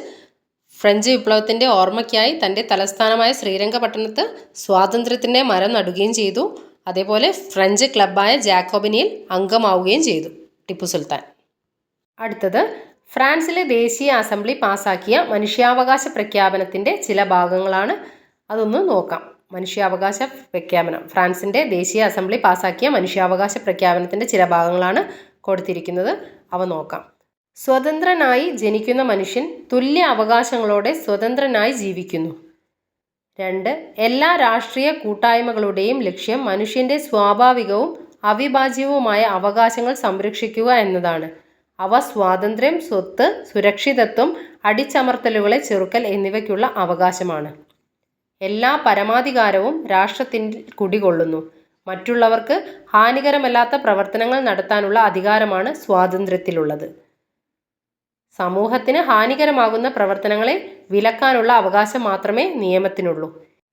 ഫ്രഞ്ച് വിപ്ലവത്തിൻ്റെ ഓർമ്മയ്ക്കായി തൻ്റെ തലസ്ഥാനമായ ശ്രീരംഗപട്ടണത്ത് സ്വാതന്ത്ര്യത്തിൻ്റെ മരം നടുകയും ചെയ്തു. അതേപോലെ ഫ്രഞ്ച് ക്ലബ്ബായ ജാക്കോബിനിയിൽ അംഗമാവുകയും ചെയ്തു ടിപ്പു സുൽത്താൻ. അടുത്തത് ഫ്രാൻസിലെ ദേശീയ അസംബ്ലി പാസാക്കിയ മനുഷ്യാവകാശ പ്രഖ്യാപനത്തിൻ്റെ ചില ഭാഗങ്ങളാണ്. അതൊന്ന് നോക്കാം. മനുഷ്യാവകാശ പ്രഖ്യാപനം. ഫ്രാൻസിൻ്റെ ദേശീയ അസംബ്ലി പാസാക്കിയ മനുഷ്യാവകാശ പ്രഖ്യാപനത്തിൻ്റെ ചില ഭാഗങ്ങളാണ് കൊടുത്തിരിക്കുന്നത്. അവ നോക്കാം. സ്വതന്ത്രനായി ജനിക്കുന്ന മനുഷ്യൻ തുല്യ അവകാശങ്ങളോടെ സ്വതന്ത്രനായി ജീവിക്കുന്നു. 2. എല്ലാ രാഷ്ട്രീയ കൂട്ടായ്മകളുടെയും ലക്ഷ്യം മനുഷ്യൻ്റെ സ്വാഭാവികവും അവിഭാജ്യവുമായ അവകാശങ്ങൾ സംരക്ഷിക്കുക എന്നതാണ്. അവ സ്വാതന്ത്ര്യം, സ്വത്ത്, സുരക്ഷിതത്വം, അടിച്ചമർത്തലുകളെ ചെറുക്കൽ എന്നിവയ്ക്കുള്ള അവകാശമാണ്. എല്ലാ പരമാധികാരവും രാഷ്ട്രത്തിൽ കുടികൊള്ളുന്നു. മറ്റുള്ളവർക്ക് ഹാനികരമല്ലാത്ത പ്രവർത്തനങ്ങൾ നടത്താനുള്ള അധികാരമാണ് സ്വാതന്ത്ര്യത്തിലുള്ളത്. സമൂഹത്തിന് ഹാനികരമാകുന്ന പ്രവർത്തനങ്ങളെ വിലക്കാനുള്ള അവകാശം മാത്രമേ നിയമത്തിനുള്ളൂ.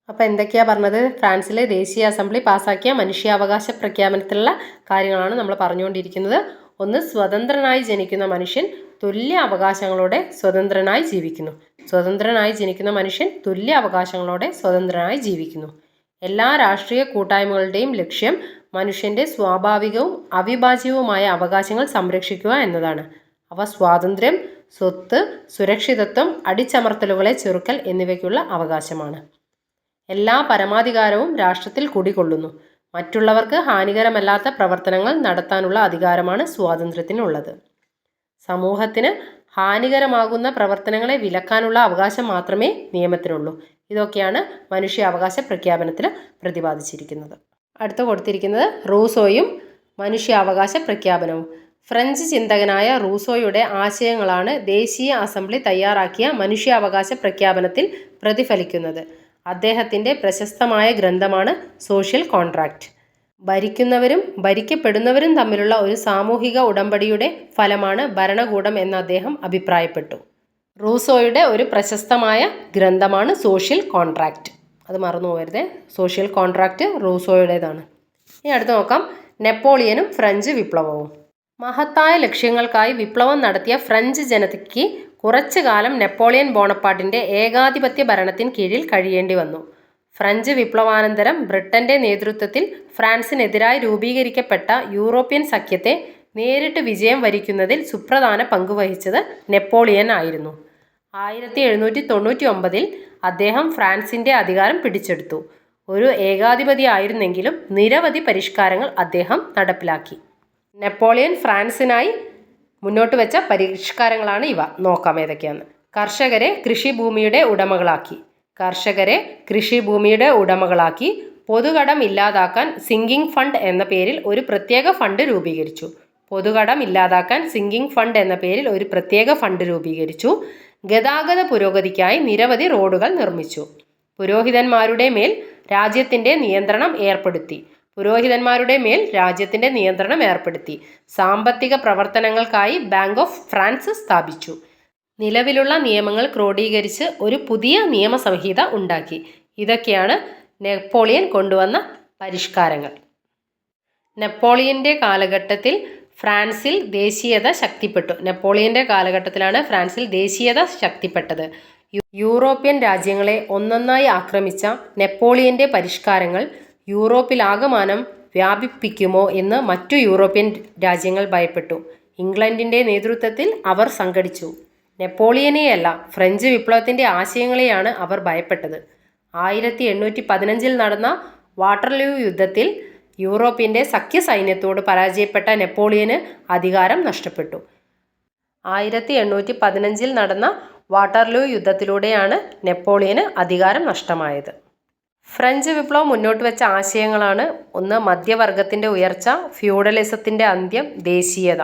അപ്പോൾ എന്തൊക്കെയാണ് പറഞ്ഞത്? ഫ്രാൻസിലെ ദേശീയ അസംബ്ലി പാസാക്കിയ മനുഷ്യാവകാശ പ്രഖ്യാപനത്തിലുള്ള കാര്യങ്ങളാണ് നമ്മൾ പറഞ്ഞുകൊണ്ടിരിക്കുന്നത്. 1. സ്വതന്ത്രനായി ജനിക്കുന്ന മനുഷ്യൻ തുല്യ അവകാശങ്ങളോടെ സ്വതന്ത്രനായി ജീവിക്കുന്നു. സ്വതന്ത്രനായി ജനിക്കുന്ന മനുഷ്യൻ തുല്യ അവകാശങ്ങളോടെ സ്വതന്ത്രനായി ജീവിക്കുന്നു. എല്ലാ രാഷ്ട്രീയ കൂട്ടായ്മകളുടെയും ലക്ഷ്യം മനുഷ്യൻ്റെ സ്വാഭാവികവും അവിഭാജ്യവുമായ അവകാശങ്ങൾ സംരക്ഷിക്കുക എന്നതാണ്. അവ സ്വാതന്ത്ര്യം, സ്വത്ത്, സുരക്ഷിതത്വം, അടിച്ചമർത്തലുകളെ ചെറുക്കൽ എന്നിവയ്ക്കുള്ള അവകാശമാണ്. എല്ലാ പരമാധികാരവും രാഷ്ട്രത്തിൽ കുടികൊള്ളുന്നു. മറ്റുള്ളവർക്ക് ഹാനികരമല്ലാത്ത പ്രവർത്തനങ്ങൾ നടത്താനുള്ള അധികാരമാണ് സ്വാതന്ത്ര്യത്തിനുള്ളത്. സമൂഹത്തിന് ഹാനികരമാകുന്ന പ്രവർത്തനങ്ങളെ വിലക്കാനുള്ള അവകാശം മാത്രമേ നിയമത്തിനുള്ളൂ. ഇതൊക്കെയാണ് മനുഷ്യാവകാശ പ്രഖ്യാപനത്തിൽ പ്രതിപാദിച്ചിരിക്കുന്നത്. അടുത്ത കൊടുത്തിരിക്കുന്നത് റൂസോയും മനുഷ്യാവകാശ പ്രഖ്യാപനവും. ഫ്രഞ്ച് ചിന്തകനായ റൂസോയുടെ ആശയങ്ങളാണ് ദേശീയ അസംബ്ലി തയ്യാറാക്കിയ മനുഷ്യാവകാശ പ്രഖ്യാപനത്തിൽ പ്രതിഫലിക്കുന്നത്. അദ്ദേഹത്തിൻ്റെ പ്രശസ്തമായ ഗ്രന്ഥമാണ് സോഷ്യൽ കോൺട്രാക്റ്റ്. ഭരിക്കുന്നവരും ഭരിക്കപ്പെടുന്നവരും തമ്മിലുള്ള ഒരു സാമൂഹിക ഉടമ്പടിയുടെ ഫലമാണ് ഭരണകൂടം എന്ന് അദ്ദേഹം അഭിപ്രായപ്പെട്ടു. റൂസോയുടെ ഒരു പ്രശസ്തമായ ഗ്രന്ഥമാണ് സോഷ്യൽ കോൺട്രാക്റ്റ്. അത് മറന്നു പോകരുത്. സോഷ്യൽ കോൺട്രാക്റ്റ് റൂസോയുടേതാണ്. ഇനി അടുത്ത് നോക്കാം നെപ്പോളിയനും ഫ്രഞ്ച് വിപ്ലവവും. മഹത്തായ ലക്ഷ്യങ്ങൾക്കായി വിപ്ലവം നടത്തിയ ഫ്രഞ്ച് ജനതയ്ക്ക് കുറച്ചു കാലം നെപ്പോളിയൻ ബോണപ്പാർട്ടിൻ്റെ ഏകാധിപത്യ ഭരണത്തിന് കീഴിൽ കഴിയേണ്ടി വന്നു. ഫ്രഞ്ച് വിപ്ലവാനന്തരം ബ്രിട്ടൻ്റെ നേതൃത്വത്തിൽ ഫ്രാൻസിനെതിരായി രൂപീകരിക്കപ്പെട്ട യൂറോപ്യൻ സഖ്യത്തെ നേരിട്ട് വിജയം വരിക്കുന്നതിൽ സുപ്രധാന പങ്കുവഹിച്ചത് നെപ്പോളിയൻ ആയിരുന്നു. 1799 അദ്ദേഹം ഫ്രാൻസിൻ്റെ അധികാരം പിടിച്ചെടുത്തു. ഒരു ഏകാധിപതിയായിരുന്നെങ്കിലും നിരവധി പരിഷ്കാരങ്ങൾ അദ്ദേഹം നടപ്പിലാക്കി. നെപ്പോളിയൻ ഫ്രാൻസിനായി മുന്നോട്ട് വെച്ച പരിഷ്കാരങ്ങളാണ് ഇവ. നോക്കാം ഏതൊക്കെയാണ്. കർഷകരെ കൃഷിഭൂമിയുടെ ഉടമകളാക്കി പൊതുകടം ഇല്ലാതാക്കാൻ സിങ്കിങ് ഫണ്ട് എന്ന പേരിൽ ഒരു പ്രത്യേക ഫണ്ട് രൂപീകരിച്ചു. ഗതാഗത പുരോഗതിക്കായി നിരവധി റോഡുകൾ നിർമ്മിച്ചു. പുരോഹിതന്മാരുടെ മേൽ രാജ്യത്തിൻ്റെ നിയന്ത്രണം ഏർപ്പെടുത്തി. സാമ്പത്തിക പ്രവർത്തനങ്ങൾക്കായി ബാങ്ക് ഓഫ് ഫ്രാൻസ് സ്ഥാപിച്ചു. നിലവിലുള്ള നിയമങ്ങൾ ക്രോഡീകരിച്ച് ഒരു പുതിയ നിയമസംഹിത ഉണ്ടാക്കി. ഇതൊക്കെയാണ് നെപ്പോളിയൻ കൊണ്ടുവന്ന പരിഷ്കാരങ്ങൾ. നെപ്പോളിയൻ്റെ കാലഘട്ടത്തിൽ ഫ്രാൻസിൽ ദേശീയത ശക്തിപ്പെട്ടു. നെപ്പോളിയൻ്റെ കാലഘട്ടത്തിലാണ് ഫ്രാൻസിൽ ദേശീയത ശക്തിപ്പെട്ടത്. യൂറോപ്യൻ രാജ്യങ്ങളെ ഒന്നൊന്നായി ആക്രമിച്ച നെപ്പോളിയൻ്റെ പരിഷ്കാരങ്ങൾ യൂറോപ്പിലാകമാനം വ്യാപിപ്പിക്കുമോ എന്ന് മറ്റു യൂറോപ്യൻ രാജ്യങ്ങൾ ഭയപ്പെട്ടു. ഇംഗ്ലണ്ടിൻ്റെ നേതൃത്വത്തിൽ അവർ സംഘടിച്ചു. നെപ്പോളിയനെയല്ല, ഫ്രഞ്ച് വിപ്ലവത്തിൻ്റെ ആശയങ്ങളെയാണ് അവർ ഭയപ്പെട്ടത്. 1815 നടന്ന വാട്ടർലൂ യുദ്ധത്തിൽ യൂറോപ്പിൻ്റെ സഖ്യസൈന്യത്തോട് പരാജയപ്പെട്ട നെപ്പോളിയന് അധികാരം നഷ്ടപ്പെട്ടു. 1815 നടന്ന വാട്ടർലൂ യുദ്ധത്തിലൂടെയാണ് നെപ്പോളിയന് അധികാരം നഷ്ടമായത്. ഫ്രഞ്ച് വിപ്ലവം മുന്നോട്ട് വെച്ച ആശയങ്ങളാണ്: 1. മധ്യവർഗത്തിൻ്റെ ഉയർച്ച, ഫ്യൂഡലിസത്തിൻ്റെ അന്ത്യം, ദേശീയത.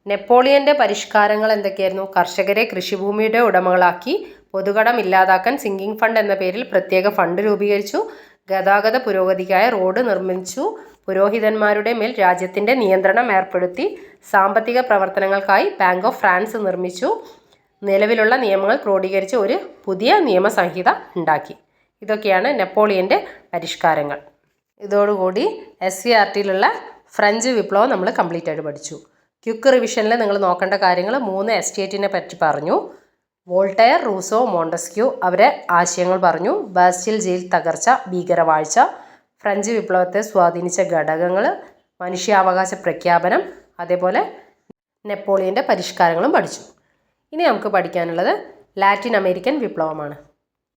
നെപ്പോളിയൻ്റെ പരിഷ്കാരങ്ങൾ എന്തൊക്കെയായിരുന്നു? കർഷകരെ കൃഷിഭൂമിയുടെ ഉടമകളാക്കി. പൊതുകടം ഇല്ലാതാക്കാൻ സിങ്കിങ് ഫണ്ട് എന്ന പേരിൽ പ്രത്യേക ഫണ്ട് രൂപീകരിച്ചു. ഗതാഗത പുരോഗതിക്കായി റോഡ് നിർമ്മിച്ചു. പുരോഹിതന്മാരുടെ മേൽ രാജ്യത്തിൻ്റെ നിയന്ത്രണം ഏർപ്പെടുത്തി. സാമ്പത്തിക പ്രവർത്തനങ്ങൾക്കായി ബാങ്ക് ഓഫ് ഫ്രാൻസ് നിർമ്മിച്ചു. നിലവിലുള്ള നിയമങ്ങൾ ക്രോഡീകരിച്ച് ഒരു പുതിയ നിയമസംഹിത ഉണ്ടാക്കി. ഇതൊക്കെയാണ് നെപ്പോളിയൻ്റെ പരിഷ്കാരങ്ങൾ. ഇതോടുകൂടി SCERTയിലുള്ള ഫ്രഞ്ച് വിപ്ലവം നമ്മൾ കംപ്ലീറ്റ് ആയിട്ട് പഠിച്ചു. ക്വിക്ക് റിവിഷനിൽ നിങ്ങൾ നോക്കേണ്ട കാര്യങ്ങൾ: 3 എസ്റ്റേറ്റിനെ പറ്റി പറഞ്ഞു. വോൾട്ടയർ, റൂസോ, മോണ്ടസ്ക്യൂ അവരെ ആശയങ്ങൾ പറഞ്ഞു. ബാസ്റ്റീൽ ജയിൽ തകർച്ച, ഭീകരവാഴ്ച, ഫ്രഞ്ച് വിപ്ലവത്തെ സ്വാധീനിച്ച ഘടകങ്ങൾ, മനുഷ്യാവകാശ പ്രഖ്യാപനം, അതേപോലെ നെപ്പോളിയൻ്റെ പരിഷ്കാരങ്ങളും പഠിച്ചു. ഇനി നമുക്ക് പഠിക്കാനുള്ളത് ലാറ്റിൻ അമേരിക്കൻ വിപ്ലവമാണ്.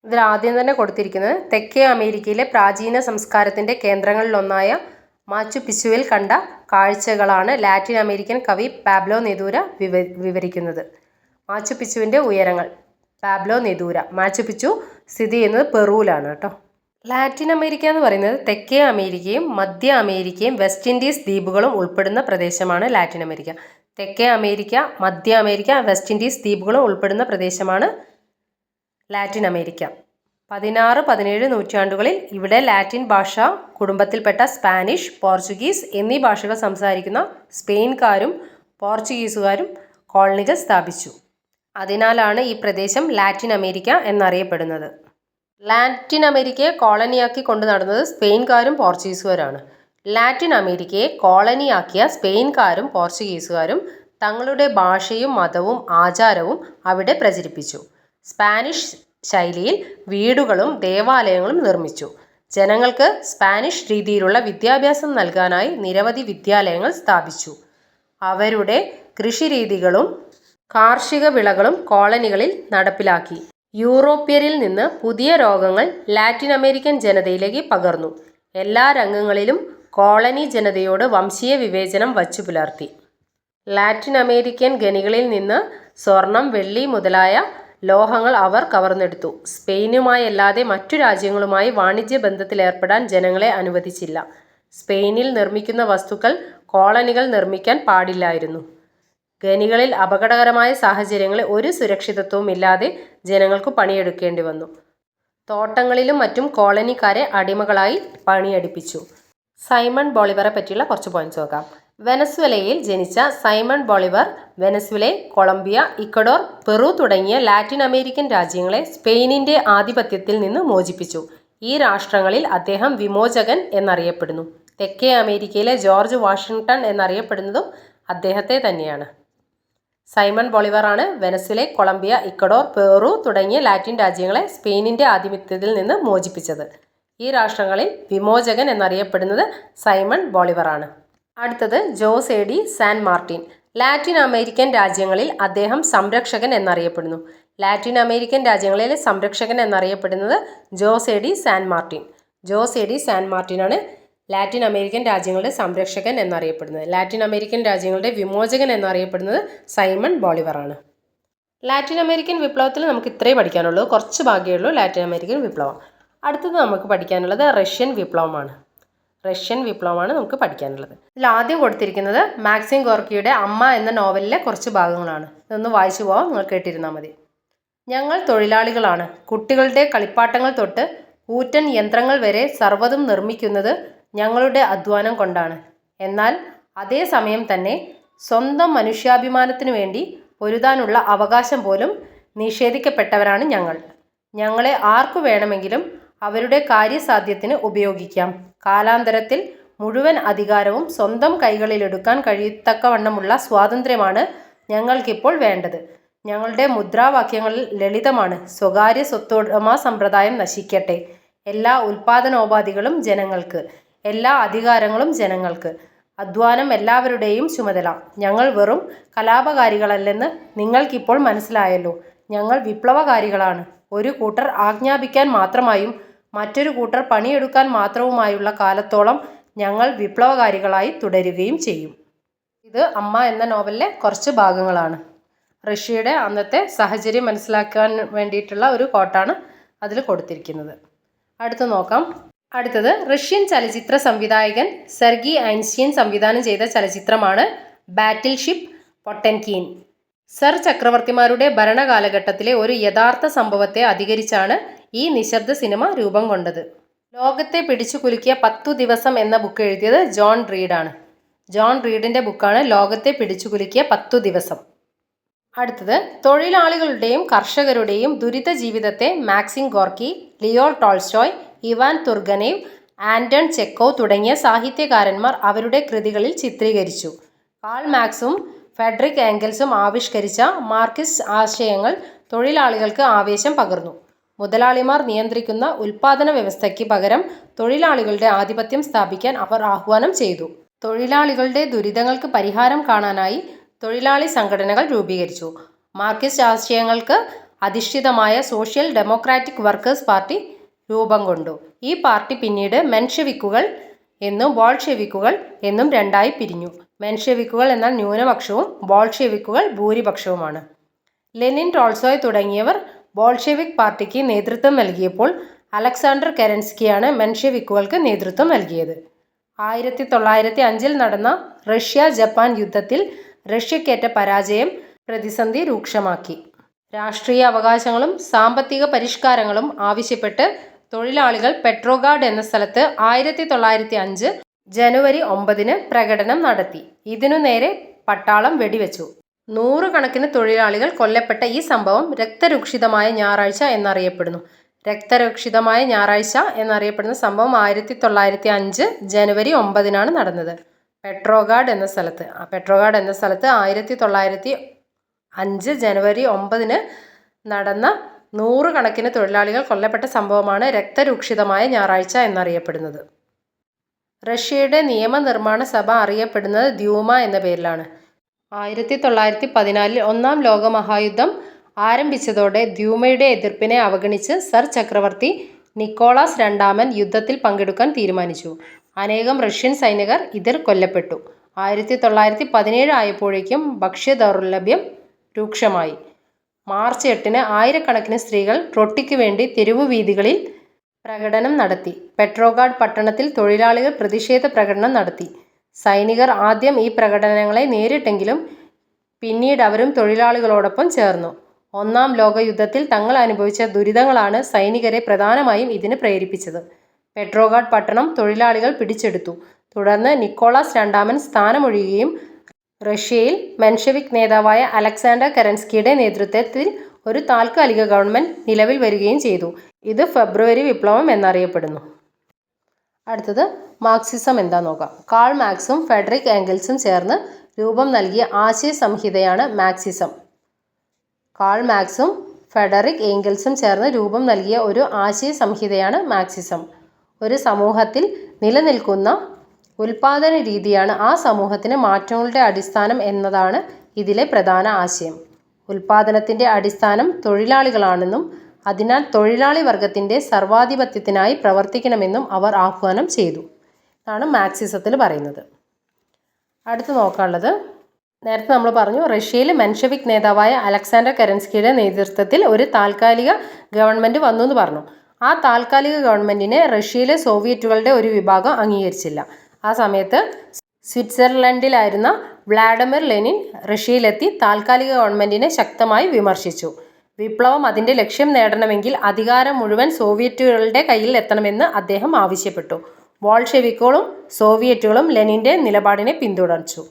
ഇതിൽ ആദ്യം തന്നെ കൊടുത്തിരിക്കുന്നത് തെക്കേ അമേരിക്കയിലെ പ്രാചീന സംസ്കാരത്തിൻ്റെ കേന്ദ്രങ്ങളിലൊന്നായ മാച്ചു പിച്ചുവിൽ കണ്ട കാഴ്ചകളാണ് ലാറ്റിൻ അമേരിക്കൻ കവി പാബ്ലോ നെരൂദ വിവരിക്കുന്നത്. മാച്ചു പിച്ചുവിൻ്റെ ഉയരങ്ങൾ. Pablo Neruda. മാച്ചു പിച്ചു സ്ഥിതി ചെയ്യുന്നത് പെറുവിലാണ് കേട്ടോ. ലാറ്റിൻ അമേരിക്ക എന്ന് പറയുന്നത് തെക്കേ അമേരിക്കയും മധ്യ അമേരിക്കയും വെസ്റ്റ് ഇൻഡീസ് ദ്വീപുകളും ഉൾപ്പെടുന്ന പ്രദേശമാണ് ലാറ്റിൻ അമേരിക്ക. തെക്കേ അമേരിക്ക, മധ്യ അമേരിക്ക, വെസ്റ്റ് ഇൻഡീസ് ദ്വീപുകളും ഉൾപ്പെടുന്ന പ്രദേശമാണ് ലാറ്റിൻ അമേരിക്ക. 16-17 നൂറ്റാണ്ടുകളിൽ ഇവിടെ ലാറ്റിൻ ഭാഷാ കുടുംബത്തിൽപ്പെട്ട സ്പാനിഷ്, പോർച്ചുഗീസ് എന്നീ ഭാഷകൾ സംസാരിക്കുന്ന സ്പെയിൻകാരും പോർച്ചുഗീസുകാരും കോളനികൾ സ്ഥാപിച്ചു. അതിനാലാണ് ഈ പ്രദേശം ലാറ്റിൻ അമേരിക്ക എന്നറിയപ്പെടുന്നത്. ലാറ്റിൻ അമേരിക്കയെ കോളനിയാക്കി കൊണ്ടു നടന്നത് സ്പെയിൻകാരും പോർച്ചുഗീസുകാരാണ്. ലാറ്റിൻ അമേരിക്കയെ കോളനിയാക്കിയ സ്പെയിൻകാരും പോർച്ചുഗീസുകാരും തങ്ങളുടെ ഭാഷയും മതവും ആചാരവും അവിടെ പ്രചരിപ്പിച്ചു. സ്പാനിഷ് ശൈലിയിൽ വീടുകളും ദേവാലയങ്ങളും നിർമ്മിച്ചു. ജനങ്ങൾക്ക് സ്പാനിഷ് രീതിയിലുള്ള വിദ്യാഭ്യാസം നൽകാനായി നിരവധി വിദ്യാലയങ്ങൾ സ്ഥാപിച്ചു. അവരുടെ കൃഷിരീതികളും കാർഷിക വിളകളും കോളനികളിൽ നടപ്പിലാക്കി. യൂറോപ്യരിൽ നിന്ന് പുതിയ രോഗങ്ങൾ ലാറ്റിൻ അമേരിക്കൻ ജനതയിലേക്ക് പകർന്നു. എല്ലാ രംഗങ്ങളിലും കോളനി ജനതയോട് വംശീയ വിവേചനം വച്ചു പുലർത്തി. ലാറ്റിൻ അമേരിക്കൻ ഖനികളിൽ നിന്ന് സ്വർണം, വെള്ളി മുതലായ ലോഹങ്ങൾ അവർ കവർന്നെടുത്തു. സ്പെയിനുമായല്ലാതെ മറ്റു രാജ്യങ്ങളുമായി വാണിജ്യ ബന്ധത്തിലേർപ്പെടാൻ ജനങ്ങളെ അനുവദിച്ചില്ല. സ്പെയിനിൽ നിർമ്മിക്കുന്ന വസ്തുക്കൾ കോളനികൾ നിർമ്മിക്കാൻ പാടില്ലായിരുന്നു. ഖനികളിൽ അപകടകരമായ സാഹചര്യങ്ങളിൽ ഒരു സുരക്ഷിതത്വവും ഇല്ലാതെ ജനങ്ങൾക്ക് പണിയെടുക്കേണ്ടി വന്നു. തോട്ടങ്ങളിലും മറ്റും കോളനിക്കാരെ അടിമകളായി പണിയെടുപ്പിച്ചു. സൈമൺ ബൊളിവറെ പറ്റിയുള്ള കുറച്ച് പോയിന്റ്സ് നോക്കാം. വെനസ്വേലയിൽ ജനിച്ച Simon Bolivar Venezuela, Colombia, Ecuador, Peru തുടങ്ങിയ ലാറ്റിൻ അമേരിക്കൻ രാജ്യങ്ങളെ സ്പെയിനിൻ്റെ ആധിപത്യത്തിൽ നിന്ന് മോചിപ്പിച്ചു. ഈ രാഷ്ട്രങ്ങളിൽ അദ്ദേഹം വിമോചകൻ എന്നറിയപ്പെടുന്നു. തെക്കേ അമേരിക്കയിലെ ജോർജ് വാഷിങ്ടൺ എന്നറിയപ്പെടുന്നതും അദ്ദേഹത്തെ തന്നെയാണ്. സൈമൺ ബൊളിവറാണ് വെനസ്വേല, കൊളംബിയ, ഇക്വഡോർ, പെറു തുടങ്ങിയ ലാറ്റിൻ രാജ്യങ്ങളെ സ്പെയിനിൻ്റെ ആധിപത്യത്തിൽ നിന്ന് മോചിപ്പിച്ചത്. ഈ രാഷ്ട്രങ്ങളിൽ വിമോചകൻ എന്നറിയപ്പെടുന്നത് സൈമൺ ബൊളിവറാണ്. അടുത്തത് Jose de San Martin. Latin American രാജ്യങ്ങളിൽ അദ്ദേഹം സംരക്ഷകൻ എന്നറിയപ്പെടുന്നു. ലാറ്റിൻ അമേരിക്കൻ രാജ്യങ്ങളിലെ സംരക്ഷകൻ എന്നറിയപ്പെടുന്നത് Jose de San Martin. Jose de San മാർട്ടിനാണ് ലാറ്റിൻ അമേരിക്കൻ രാജ്യങ്ങളുടെ സംരക്ഷകൻ എന്നറിയപ്പെടുന്നത്. ലാറ്റിൻ അമേരിക്കൻ രാജ്യങ്ങളുടെ വിമോചകൻ എന്നറിയപ്പെടുന്നത് സൈമൺ ബൊളിവറാണ്. ലാറ്റിൻ അമേരിക്കൻ വിപ്ലവത്തിൽ നമുക്ക് ഇത്രയേ പഠിക്കാനുള്ളൂ. കുറച്ച് ഭാഗ്യമേ ഉള്ളൂ ലാറ്റിൻ അമേരിക്കൻ വിപ്ലവം. അടുത്തത് നമുക്ക് പഠിക്കാനുള്ളത് റഷ്യൻ വിപ്ലവമാണ്. റഷ്യൻ വിപ്ലവമാണ് നമുക്ക് പഠിക്കാനുള്ളത്. ഇതിൽ ആദ്യം കൊടുത്തിരിക്കുന്നത് മാക്സിം ഗോർക്കിയുടെ അമ്മ എന്ന നോവലിലെ കുറച്ച് ഭാഗങ്ങളാണ്. ഇതൊന്ന് വായിച്ചു പോകാം, നിങ്ങൾ കേട്ടിരുന്നാൽ മതി. ഞങ്ങൾ തൊഴിലാളികളാണ്. കുട്ടികളുടെ കളിപ്പാട്ടങ്ങൾ തൊട്ട് കൂറ്റൻ യന്ത്രങ്ങൾ വരെ സർവ്വതും നിർമ്മിക്കുന്നത് ഞങ്ങളുടെ അധ്വാനം കൊണ്ടാണ്. എന്നാൽ അതേസമയം തന്നെ സ്വന്തം മനുഷ്യാഭിമാനത്തിനു വേണ്ടി പൊരുതാനുള്ള അവകാശം പോലും നിഷേധിക്കപ്പെട്ടവരാണ് ഞങ്ങൾ. ഞങ്ങളെ ആർക്കു വേണമെങ്കിലും അവരുടെ കാര്യസാധ്യത്തിന് ഉപയോഗിക്കാം. കാലാന്തരത്തിൽ മുഴുവൻ അധികാരവും സ്വന്തം കൈകളിലെടുക്കാൻ കഴിയത്തക്കവണ്ണമുള്ള സ്വാതന്ത്ര്യമാണ് ഞങ്ങൾക്കിപ്പോൾ വേണ്ടത്. ഞങ്ങളുടെ മുദ്രാവാക്യങ്ങൾ ലളിതമാണ്. സ്വകാര്യ സ്വത്തുടമ സമ്പ്രദായം നശിക്കട്ടെ. എല്ലാ ഉൽപാദനോപാധികളും ജനങ്ങൾക്ക്. എല്ലാ അധികാരങ്ങളും ജനങ്ങൾക്ക്. അധ്വാനം എല്ലാവരുടെയും ചുമതല. ഞങ്ങൾ വെറും കലാപകാരികളല്ലെന്ന് നിങ്ങൾക്കിപ്പോൾ മനസ്സിലായല്ലോ. ഞങ്ങൾ വിപ്ലവകാരികളാണ്. ഒരു കൂട്ടർ ആജ്ഞാപിക്കാൻ മാത്രമായും മറ്റൊരു കൂട്ടർ പണിയെടുക്കാൻ മാത്രവുമായുള്ള കാലത്തോളം ഞങ്ങൾ വിപ്ലവകാരികളായി തുടരുകയും ചെയ്യും. ഇത് അമ്മ എന്ന നോവലിലെ കുറച്ച് ഭാഗങ്ങളാണ്. റഷ്യയുടെ അന്നത്തെ സാഹചര്യം മനസ്സിലാക്കാൻ വേണ്ടിയിട്ടുള്ള ഒരു കോട്ടാണ് അതിൽ കൊടുത്തിരിക്കുന്നത്. അടുത്ത് നോക്കാം. അടുത്തത് റഷ്യൻ ചലച്ചിത്ര സംവിധായകൻ സെർഗി ഐൻസ്റ്റീൻ സംവിധാനം ചെയ്ത ചലച്ചിത്രമാണ് ബാറ്റിൽ ഷിപ്പ് പൊട്ടൻകീൻ. സർ ചക്രവർത്തിമാരുടെ ഭരണകാലഘട്ടത്തിലെ ഒരു യഥാർത്ഥ സംഭവത്തെ അധികരിച്ചാണ് ഈ നിശബ്ദ സിനിമ രൂപം കൊണ്ടത്. ലോകത്തെ പിടിച്ചു കുലുക്കിയ 10 ദിവസം എന്ന ബുക്ക് എഴുതിയത് ജോൺ റീഡാണ്. ജോൺ റീഡിൻ്റെ ബുക്കാണ് ലോകത്തെ പിടിച്ചു കുലുക്കിയ 10 ദിവസം. അടുത്തത് തൊഴിലാളികളുടെയും കർഷകരുടെയും ദുരിത ജീവിതത്തെ Maxim Gorky, Leo Tolstoy, Ivan Turgenev, Anton Chekhov തുടങ്ങിയ സാഹിത്യകാരന്മാർ അവരുടെ കൃതികളിൽ ചിത്രീകരിച്ചു. കാൾ മാക്സും ഫ്രെഡറിക് ഏംഗൽസും ആവിഷ്കരിച്ച മാർക്സിസ്റ്റ് ആശയങ്ങൾ തൊഴിലാളികൾക്ക് ആവേശം പകർന്നു. മുതലാളിമാർ നിയന്ത്രിക്കുന്ന ഉൽപാദന വ്യവസ്ഥയ്ക്ക് പകരം തൊഴിലാളികളുടെ ആധിപത്യം സ്ഥാപിക്കാൻ അവർ ആഹ്വാനം ചെയ്തു. തൊഴിലാളികളുടെ ദുരിതങ്ങൾക്ക് പരിഹാരം കാണാനായി തൊഴിലാളി സംഘടനകൾ രൂപീകരിച്ചു. മാർക്സിസ്റ്റ് ആശയങ്ങൾക്ക് അധിഷ്ഠിതമായ സോഷ്യൽ ഡെമോക്രാറ്റിക് വർക്കേഴ്സ് പാർട്ടി രൂപം കൊണ്ടു. ഈ പാർട്ടി പിന്നീട് മെൻഷെവിക്കുകൾ എന്നും ബോൾഷെവിക്കുകൾ എന്നും രണ്ടായി പിരിഞ്ഞു. മെൻഷെവിക്കുകൾ എന്നാൽ ന്യൂനപക്ഷവും ബോൾഷെവിക്കുകൾ ഭൂരിപക്ഷവുമാണ്. ലെനിൻ, ടോൾസ്റ്റോയ് തുടങ്ങിയവർ ബോൾഷെവിക് പാർട്ടിക്ക് നേതൃത്വം നൽകിയപ്പോൾ അലക്സാണ്ടർ കെരൻസ്കിയാണ് മെൻഷെവിക്കുകൾക്ക് നേതൃത്വം നൽകിയത്. 1905 നടന്ന റഷ്യ-ജപ്പാൻ യുദ്ധത്തിൽ റഷ്യക്കേറ്റ പരാജയം പ്രതിസന്ധി രൂക്ഷമാക്കി. രാഷ്ട്രീയ അവകാശങ്ങളും സാമ്പത്തിക പരിഷ്കാരങ്ങളും ആവശ്യപ്പെട്ട് തൊഴിലാളികൾ പെട്രോഗാഡ് എന്ന സ്ഥലത്ത് 1905 ജനുവരി 9 പ്രകടനം നടത്തി. ഇതിനു നേരെ പട്ടാളം വെടിവെച്ചു. 100 കണക്കിന് തൊഴിലാളികൾ കൊല്ലപ്പെട്ട ഈ സംഭവം രക്തരൂക്ഷിതമായ ഞായറാഴ്ച എന്നറിയപ്പെടുന്നു. രക്തരൂക്ഷിതമായ ഞായറാഴ്ച എന്നറിയപ്പെടുന്ന സംഭവം 1905 ജനുവരി 9 നടന്നത് പെട്രോഗാഡ് എന്ന സ്ഥലത്ത്. പെട്രോഗാഡ് എന്ന സ്ഥലത്ത് 1905 ജനുവരി 9 നടന്ന 100 കണക്കിന് തൊഴിലാളികൾ കൊല്ലപ്പെട്ട സംഭവമാണ് രക്തരൂക്ഷിതമായ ഞായറാഴ്ച എന്നറിയപ്പെടുന്നത്. റഷ്യയുടെ നിയമനിർമ്മാണ സഭ അറിയപ്പെടുന്നത് ദ്യൂമ എന്ന പേരിലാണ്. 1914 ഒന്നാം ലോകമഹായുദ്ധം ആരംഭിച്ചതോടെ ദ്യൂമയുടെ എതിർപ്പിനെ അവഗണിച്ച് സർ ചക്രവർത്തി നിക്കോളാസ് രണ്ടാമൻ യുദ്ധത്തിൽ പങ്കെടുക്കാൻ തീരുമാനിച്ചു. അനേകം റഷ്യൻ സൈനികർ ഇതിൽ കൊല്ലപ്പെട്ടു. 1917 ആയപ്പോഴേക്കും ഭക്ഷ്യദൗർലഭ്യം രൂക്ഷമായി. മാർച്ച് 8 ആയിരക്കണക്കിന് സ്ത്രീകൾ റൊട്ടിക്ക് വേണ്ടി തെരുവുവീഥികളിൽ പ്രകടനം നടത്തി. പെട്രോഗാഡ് പട്ടണത്തിൽ തൊഴിലാളികൾ പ്രതിഷേധ പ്രകടനം നടത്തി. സൈനികർ ആദ്യം ഈ പ്രകടനങ്ങളെ നേരിട്ടെങ്കിലും പിന്നീട് അവരും തൊഴിലാളികളോടൊപ്പം ചേർന്നു. ഒന്നാം ലോകയുദ്ധത്തിൽ തങ്ങൾ അനുഭവിച്ച ദുരിതങ്ങളാണ് സൈനികരെ പ്രധാനമായും ഇതിന് പ്രേരിപ്പിച്ചത്. പെട്രോഗാഡ് പട്ടണം തൊഴിലാളികൾ പിടിച്ചെടുത്തു. തുടർന്ന് നിക്കോളാസ് രണ്ടാമൻ സ്ഥാനമൊഴിയുകയും റഷ്യയിൽ മെൻഷെവിക് നേതാവായ അലക്സാണ്ടർ കെരൻസ്കിയുടെ നേതൃത്വത്തിൽ ഒരു താൽക്കാലിക ഗവൺമെൻറ് നിലവിൽ വരികയും ചെയ്തു. ഇത് ഫെബ്രുവരി വിപ്ലവം എന്നറിയപ്പെടുന്നു. അടുത്തത് മാർക്സിസം എന്താ നോക്കാം. കാൾ മാക്സും ഫ്രെഡറിക് ഏംഗൽസും ചേർന്ന് രൂപം നൽകിയ ആശയ സംഹിതയാണ് മാർക്സിസം. കാൾ മാക്സും ഫ്രെഡറിക് ഏംഗൽസും ചേർന്ന് രൂപം നൽകിയ ഒരു ആശയ സംഹിതയാണ് മാർക്സിസം. ഒരു സമൂഹത്തിൽ നിലനിൽക്കുന്ന ഉൽപാദന രീതിയാണ് ആ സമൂഹത്തിന് മാറ്റങ്ങളുടെ അടിസ്ഥാനം എന്നതാണ് ഇതിലെ പ്രധാന ആശയം. ഉൽപാദനത്തിൻ്റെ അടിസ്ഥാനം തൊഴിലാളികളാണെന്നും അതിനാൽ തൊഴിലാളി വർഗത്തിൻ്റെ സർവാധിപത്യത്തിനായി പ്രവർത്തിക്കണമെന്നും അവർ ആഹ്വാനം ചെയ്തു. ഇതാണ് മാർക്സിസത്തിൽ പറയുന്നത്. അടുത്ത് നോക്കാനുള്ളത്, നേരത്തെ നമ്മൾ പറഞ്ഞു റഷ്യയിൽ മെൻഷെവിക് നേതാവായ അലക്സാണ്ടർ കെരൻസ്കിയുടെ നേതൃത്വത്തിൽ ഒരു താൽക്കാലിക ഗവൺമെൻറ് വന്നു എന്ന് പറഞ്ഞു. ആ താൽക്കാലിക ഗവൺമെൻറ്റിനെ റഷ്യയിലെ സോവിയറ്റുകളുടെ ഒരു വിഭാഗം അംഗീകരിച്ചില്ല. ആ സമയത്ത് സ്വിറ്റ്സർലൻഡിലായിരുന്ന വ്ളാഡിമിർ ലെനിൻ റഷ്യയിലെത്തി താൽക്കാലിക ഗവൺമെൻറ്റിനെ ശക്തമായി വിമർശിച്ചു. വിപ്ലവം അതിൻ്റെ ലക്ഷ്യം നേടണമെങ്കിൽ അധികാരം മുഴുവൻ സോവിയറ്റുകളുടെ കയ്യിൽ എത്തണമെന്ന് അദ്ദേഹം ആവശ്യപ്പെട്ടു. ബോൾഷെവിക്കുകളും സോവിയറ്റുകളും ലെനിൻ്റെ നിലപാടിനെ പിന്തുണച്ചു.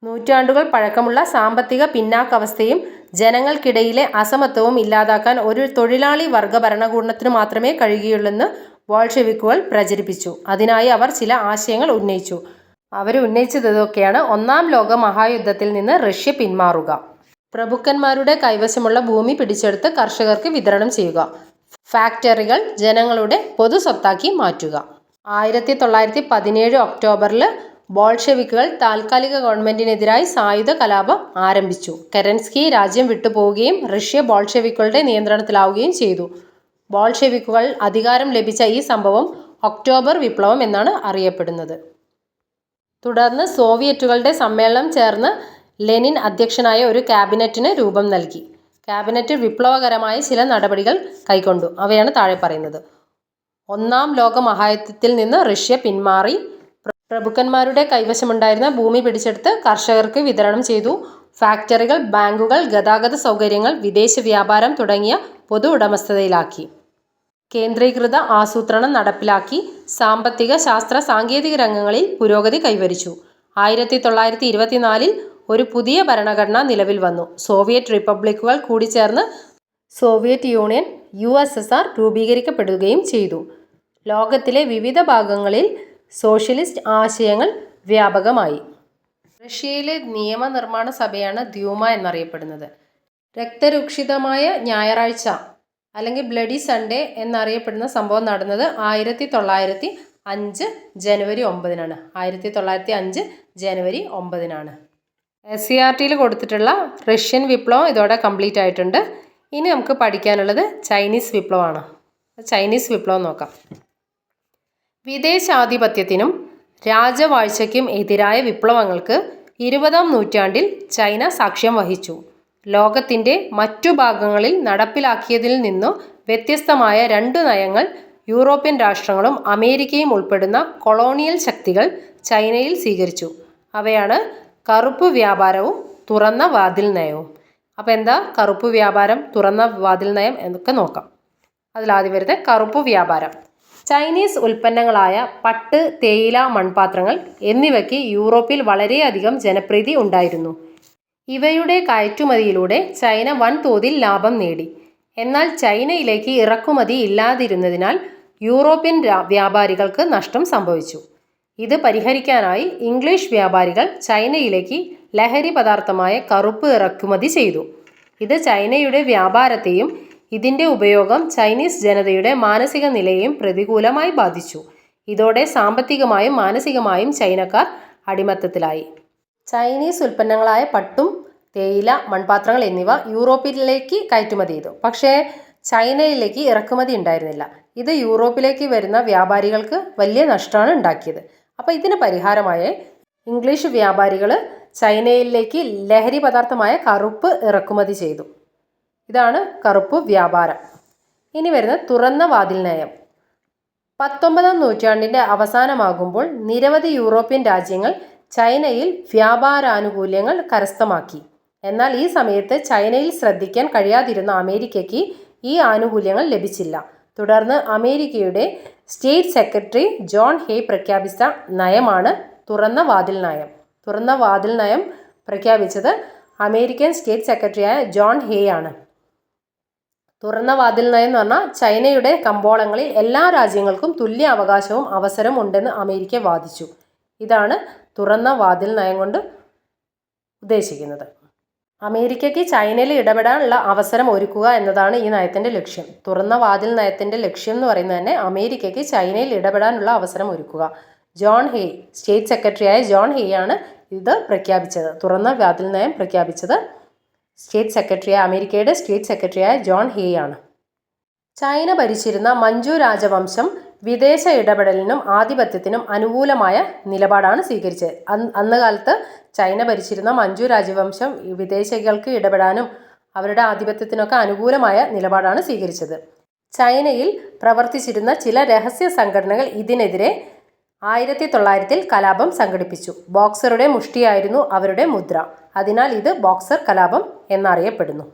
നൂറ്റാണ്ടുകൾ പഴക്കമുള്ള സാമ്പത്തിക പിന്നാക്കാവസ്ഥയും ജനങ്ങൾക്കിടയിലെ അസമത്വവും ഇല്ലാതാക്കാൻ ഒരു തൊഴിലാളി വർഗ ഭരണകൂടത്തിന് മാത്രമേ കഴിയുകയുള്ളെന്ന് ബോൾഷെവിക്കുകൾ പ്രചരിപ്പിച്ചു. അതിനായി അവർ ചില ആശയങ്ങൾ ഉന്നയിച്ചു. അവർ ഉന്നയിച്ചതൊക്കെയാണ്: ഒന്നാം ലോക മഹായുദ്ധത്തിൽ നിന്ന് റഷ്യ പിന്മാറുക, പ്രഭുക്കന്മാരുടെ കൈവശമുള്ള ഭൂമി പിടിച്ചെടുത്ത് കർഷകർക്ക് വിതരണം ചെയ്യുക, ഫാക്ടറികൾ ജനങ്ങളുടെ പൊതു സ്വത്താക്കി മാറ്റുക. 1917 ഒക്ടോബറിൽ ബോൾഷെവിക്കുകൾ താൽക്കാലിക ഗവൺമെന്റിനെതിരായി സായുധ കലാപം ആരംഭിച്ചു. കെരൻസ്കി രാജ്യം വിട്ടുപോവുകയും റഷ്യ ബോൾഷെവിക്കുകളുടെ നിയന്ത്രണത്തിലാവുകയും ചെയ്തു. ബോൾഷെവിക്കുകൾ അധികാരം ലഭിച്ച ഈ സംഭവം ഒക്ടോബർ വിപ്ലവം എന്നാണ് അറിയപ്പെടുന്നത്. തുടർന്ന് സോവിയറ്റുകളുടെ സമ്മേളനം ചേർന്ന് ലെനിൻ അധ്യക്ഷനായ ഒരു ക്യാബിനറ്റിന് രൂപം നൽകി. ക്യാബിനറ്റ് വിപ്ലവകരമായ ചില നടപടികൾ കൈക്കൊണ്ടു. അവയാണ് താഴെ പറയുന്നത്: ഒന്നാം ലോക മഹായുദ്ധത്തിൽ നിന്ന് റഷ്യ പിന്മാറി, പ്രഭുക്കന്മാരുടെ കൈവശമുണ്ടായിരുന്ന ഭൂമി പിടിച്ചെടുത്ത് കർഷകർക്ക് വിതരണം ചെയ്തു, ഫാക്ടറികൾ, ബാങ്കുകൾ, ഗതാഗത സൗകര്യങ്ങൾ, വിദേശ വ്യാപാരം തുടങ്ങിയ പൊതു ഉടമസ്ഥതയിലാക്കി, കേന്ദ്രീകൃത ആസൂത്രണം നടപ്പിലാക്കി, സാമ്പത്തിക, ശാസ്ത്ര, സാങ്കേതിക രംഗങ്ങളിൽ പുരോഗതി കൈവരിച്ചു. 1924 ഒരു പുതിയ ഭരണഘടന നിലവിൽ വന്നു. സോവിയറ്റ് റിപ്പബ്ലിക്കുകൾ കൂടിച്ചേർന്ന് സോവിയറ്റ് യൂണിയൻ USSR രൂപീകരിക്കപ്പെടുകയും ചെയ്തു. ലോകത്തിലെ വിവിധ ഭാഗങ്ങളിൽ സോഷ്യലിസ്റ്റ് ആശയങ്ങൾ വ്യാപകമായി. റഷ്യയിലെ നിയമനിർമ്മാണ സഭയാണ് ദ്യൂമ എന്നറിയപ്പെടുന്നത്. രക്തരൂക്ഷിതമായ ഞായറാഴ്ച അല്ലെങ്കിൽ ബ്ലഡി സൺഡേ എന്നറിയപ്പെടുന്ന സംഭവം നടന്നത് 1905 ജനുവരി 9-നാണ്. 1905 ജനുവരി 9-നാണ്. SCERTയിൽ കൊടുത്തിട്ടുള്ള റഷ്യൻ വിപ്ലവം ഇതോടെ കംപ്ലീറ്റ് ആയിട്ടുണ്ട്. ഇനി നമുക്ക് പഠിക്കാനുള്ളത് ചൈനീസ് വിപ്ലവമാണ്. ചൈനീസ് വിപ്ലവം നോക്കാം. വിദേശാധിപത്യത്തിനും രാജവാഴ്ചയ്ക്കും എതിരായ വിപ്ലവങ്ങൾക്ക് 20-ാം നൂറ്റാണ്ടിൽ ചൈന സാക്ഷ്യം വഹിച്ചു. ലോകത്തിൻ്റെ മറ്റു ഭാഗങ്ങളിൽ നടപ്പിലാക്കിയതിൽ നിന്നു വ്യത്യസ്തമായ 2 നയങ്ങൾ യൂറോപ്യൻ രാഷ്ട്രങ്ങളും അമേരിക്കയും ഉൾപ്പെടുന്ന കൊളോണിയൽ ശക്തികൾ ചൈനയിൽ സ്വീകരിച്ചു. അവയാണ് കറുപ്പ് വ്യാപാരവും തുറന്ന വാതിൽ നയവും. അപ്പോൾ എന്താ കറുപ്പ് വ്യാപാരം, തുറന്ന വാതിൽ നയം എന്നൊക്കെ നോക്കാം. അതിലാദ്യം വരുന്നത് കറുപ്പ് വ്യാപാരം. ചൈനീസ് ഉൽപ്പന്നങ്ങളായ പട്ട്, തേയില, മൺപാത്രങ്ങൾ എന്നിവയ്ക്ക് യൂറോപ്പിൽ വളരെയധികം ജനപ്രീതി ഉണ്ടായിരുന്നു. ഇവയുടെ കയറ്റുമതിയിലൂടെ ചൈന വൻതോതിൽ ലാഭം നേടി. എന്നാൽ ചൈനയിലേക്ക് ഇറക്കുമതി ഇല്ലാതിരുന്നതിനാൽ യൂറോപ്യൻ വ്യാപാരികൾക്ക് നഷ്ടം സംഭവിച്ചു. ഇത് പരിഹരിക്കാനായി ഇംഗ്ലീഷ് വ്യാപാരികൾ ചൈനയിലേക്ക് ലഹരി പദാർത്ഥമായ കറുപ്പ് ഇറക്കുമതി ചെയ്തു. ഇത് ചൈനയുടെ വ്യാപാരത്തെയും ഇതിൻ്റെ ഉപയോഗം ചൈനീസ് ജനതയുടെ മാനസിക നിലയെയും പ്രതികൂലമായി ബാധിച്ചു. ഇതോടെ സാമ്പത്തികമായും മാനസികമായും ചൈനക്കാർ അടിമത്തത്തിലായി. ചൈനീസ് ഉൽപ്പന്നങ്ങളായ പട്ടും, തേയില, മൺപാത്രങ്ങൾ എന്നിവ യൂറോപ്പിലേക്ക് കയറ്റുമതി ചെയ്തു. പക്ഷേ ചൈനയിലേക്ക് ഇറക്കുമതി ഉണ്ടായിരുന്നില്ല. ഇത് യൂറോപ്പിലേക്ക് വരുന്ന വ്യാപാരികൾക്ക് വലിയ നഷ്ടമാണ് ഉണ്ടാക്കിയത്. അപ്പോൾ ഇതിന് പരിഹാരമായി ഇംഗ്ലീഷ് വ്യാപാരികൾ ചൈനയിലേക്ക് ലഹരി പദാർത്ഥമായ കറുപ്പ് ഇറക്കുമതി ചെയ്തു. ഇതാണ് കറുപ്പ് വ്യാപാരം. ഇനി വരുന്ന തുറന്ന വാതിൽ നയം. 19-ാം നൂറ്റാണ്ടിൻ്റെ അവസാനമാകുമ്പോൾ നിരവധി യൂറോപ്യൻ രാജ്യങ്ങൾ ചൈനയിൽ വ്യാപാരാനുകൂല്യങ്ങൾ കരസ്ഥമാക്കി. എന്നാൽ ഈ സമയത്ത് ചൈനയിൽ ശ്രദ്ധിക്കാൻ കഴിയാതിരുന്ന അമേരിക്കയ്ക്ക് ഈ ആനുകൂല്യങ്ങൾ ലഭിച്ചില്ല. തുടർന്ന് അമേരിക്കയുടെ സ്റ്റേറ്റ് സെക്രട്ടറി ജോൺ ഹേ പ്രഖ്യാപിച്ച നയമാണ് തുറന്ന വാതിൽ നയം. തുറന്ന വാതിൽ നയം പ്രഖ്യാപിച്ചത് അമേരിക്കൻ സ്റ്റേറ്റ് സെക്രട്ടറിയായ ജോൺ ഹേ ആണ്. തുറന്ന വാതിൽ നയം എന്ന് പറഞ്ഞാൽ ചൈനയുടെ കമ്പോളങ്ങളിൽ എല്ലാ രാജ്യങ്ങൾക്കും തുല്യ അവകാശവും അവസരവും ഉണ്ടെന്ന് അമേരിക്ക വാദിച്ചു. ഇതാണ് തുറന്ന വാതിൽ നയം കൊണ്ട് ഉദ്ദേശിക്കുന്നത്. അമേരിക്കയ്ക്ക് ചൈനയിൽ ഇടപെടാനുള്ള അവസരം ഒരുക്കുക എന്നതാണ് ഈ നയത്തിൻ്റെ ലക്ഷ്യം. തുറന്ന വാതിൽ നയത്തിൻ്റെ ലക്ഷ്യം എന്ന് പറയുന്നത് തന്നെ അമേരിക്കയ്ക്ക് ചൈനയിൽ ഇടപെടാനുള്ള അവസരം ഒരുക്കുക. ജോൺ ഹേ, സ്റ്റേറ്റ് സെക്രട്ടറിയായ ജോൺ ഹേ ആണ് ഇത് പ്രഖ്യാപിച്ചത്. തുറന്ന വാതിൽ നയം പ്രഖ്യാപിച്ചത് അമേരിക്കയുടെ സ്റ്റേറ്റ് സെക്രട്ടറിയായ ജോൺ ഹേ ആണ്. ചൈന ഭരിച്ചിരുന്ന മഞ്ചു രാജവംശം വിദേശ ഇടപെടലിനും ആധിപത്യത്തിനും അനുകൂലമായ നിലപാടാണ് സ്വീകരിച്ചത്. അന്ന് കാലത്ത് ചൈന ഭരിച്ചിരുന്ന മഞ്ചു രാജവംശം വിദേശികൾക്ക് ഇടപെടാനും അവരുടെ ആധിപത്യത്തിനൊക്കെ അനുകൂലമായ നിലപാടാണ് സ്വീകരിച്ചത്. ചൈനയിൽ പ്രവർത്തിച്ചിരുന്ന ചില രഹസ്യ സംഘടനകൾ ഇതിനെതിരെ 1900 കലാപം സംഘടിപ്പിച്ചു. ബോക്സറുടെ മുഷ്ടിയായിരുന്നു അവരുടെ മുദ്ര. അതിനാൽ ഇത് ബോക്സർ കലാപം എന്നറിയപ്പെടുന്നു.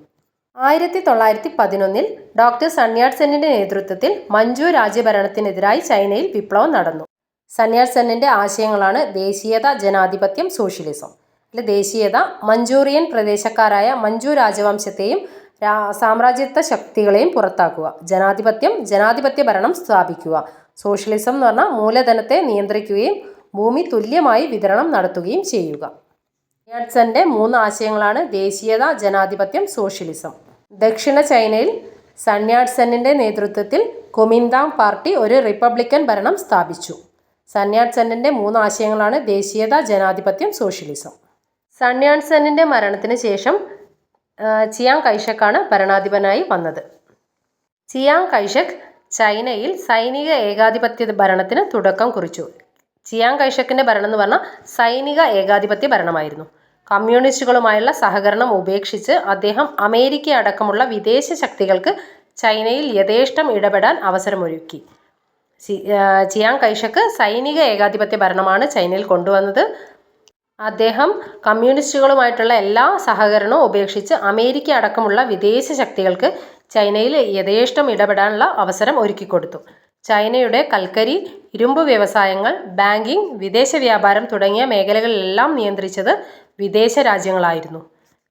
1911 ഡോക്ടർ സൺയാട് സെന്നിൻ്റെ നേതൃത്വത്തിൽ മഞ്ചു രാജ്യഭരണത്തിനെതിരായി ചൈനയിൽ വിപ്ലവം നടന്നു. സൺയാട് സെന്നിൻ്റെ ആശയങ്ങളാണ് ദേശീയത, ജനാധിപത്യം, സോഷ്യലിസം. ദേശീയത, മഞ്ചൂറിയൻ പ്രദേശക്കാരായ മഞ്ചു രാജവംശത്തെയും സാമ്രാജ്യത്വ ശക്തികളെയും പുറത്താക്കുക. ജനാധിപത്യം, ജനാധിപത്യ ഭരണം സ്ഥാപിക്കുക. സോഷ്യലിസം എന്ന് പറഞ്ഞാൽ മൂലധനത്തെ നിയന്ത്രിക്കുകയും ഭൂമി തുല്യമായി വിതരണം നടത്തുകയും ചെയ്യുക. സൺയാട് സെൻ്റെ 3 ആശയങ്ങളാണ് ദേശീയത, ജനാധിപത്യം, സോഷ്യലിസം. ദക്ഷിണ ചൈനയിൽ സൺയാട് സെന്നിൻ്റെ നേതൃത്വത്തിൽ കുമിന്താങ് പാർട്ടി ഒരു റിപ്പബ്ലിക്കൻ ഭരണം സ്ഥാപിച്ചു. സൺയാട് സെന്നിൻ്റെ 3 ആശയങ്ങളാണ് ദേശീയത, ജനാധിപത്യം, സോഷ്യലിസം. സൺയാട് സെന്നിൻ്റെ മരണത്തിന് ശേഷം ചിയാങ് കൈഷക്കാണ് ഭരണാധിപനായി വന്നത്. ചിയാങ് കൈഷക് ചൈനയിൽ സൈനിക ഏകാധിപത്യ ഭരണത്തിന് തുടക്കം കുറിച്ചു. ചിയാങ് കൈഷക്കിൻ്റെ ഭരണം എന്ന് പറഞ്ഞാൽ സൈനിക ഏകാധിപത്യ ഭരണമായിരുന്നു. കമ്മ്യൂണിസ്റ്റുകളുമായുള്ള സഹകരണം ഉപേക്ഷിച്ച് അദ്ദേഹം അമേരിക്ക അടക്കമുള്ള വിദേശ ശക്തികൾക്ക് ചൈനയിൽ യഥേഷ്ടം ഇടപെടാൻ അവസരമൊരുക്കി. ചിയാങ് കൈഷക്ക് സൈനിക ഏകാധിപത്യ ഭരണമാണ് ചൈനയിൽ കൊണ്ടുവന്നത്. അദ്ദേഹം കമ്മ്യൂണിസ്റ്റുകളുമായിട്ടുള്ള എല്ലാ സഹകരണവും ഉപേക്ഷിച്ച് അമേരിക്ക അടക്കമുള്ള വിദേശ ശക്തികൾക്ക് ചൈനയിൽ യഥേഷ്ടം ഇടപെടാനുള്ള അവസരം ഒരുക്കിക്കൊടുത്തു. ചൈനയുടെ കൽക്കരി, ഇരുമ്പ് വ്യവസായങ്ങൾ, ബാങ്കിംഗ്, വിദേശ വ്യാപാരം തുടങ്ങിയ മേഖലകളിലെല്ലാം നിയന്ത്രിച്ചത് വിദേശ രാജ്യങ്ങളായിരുന്നു.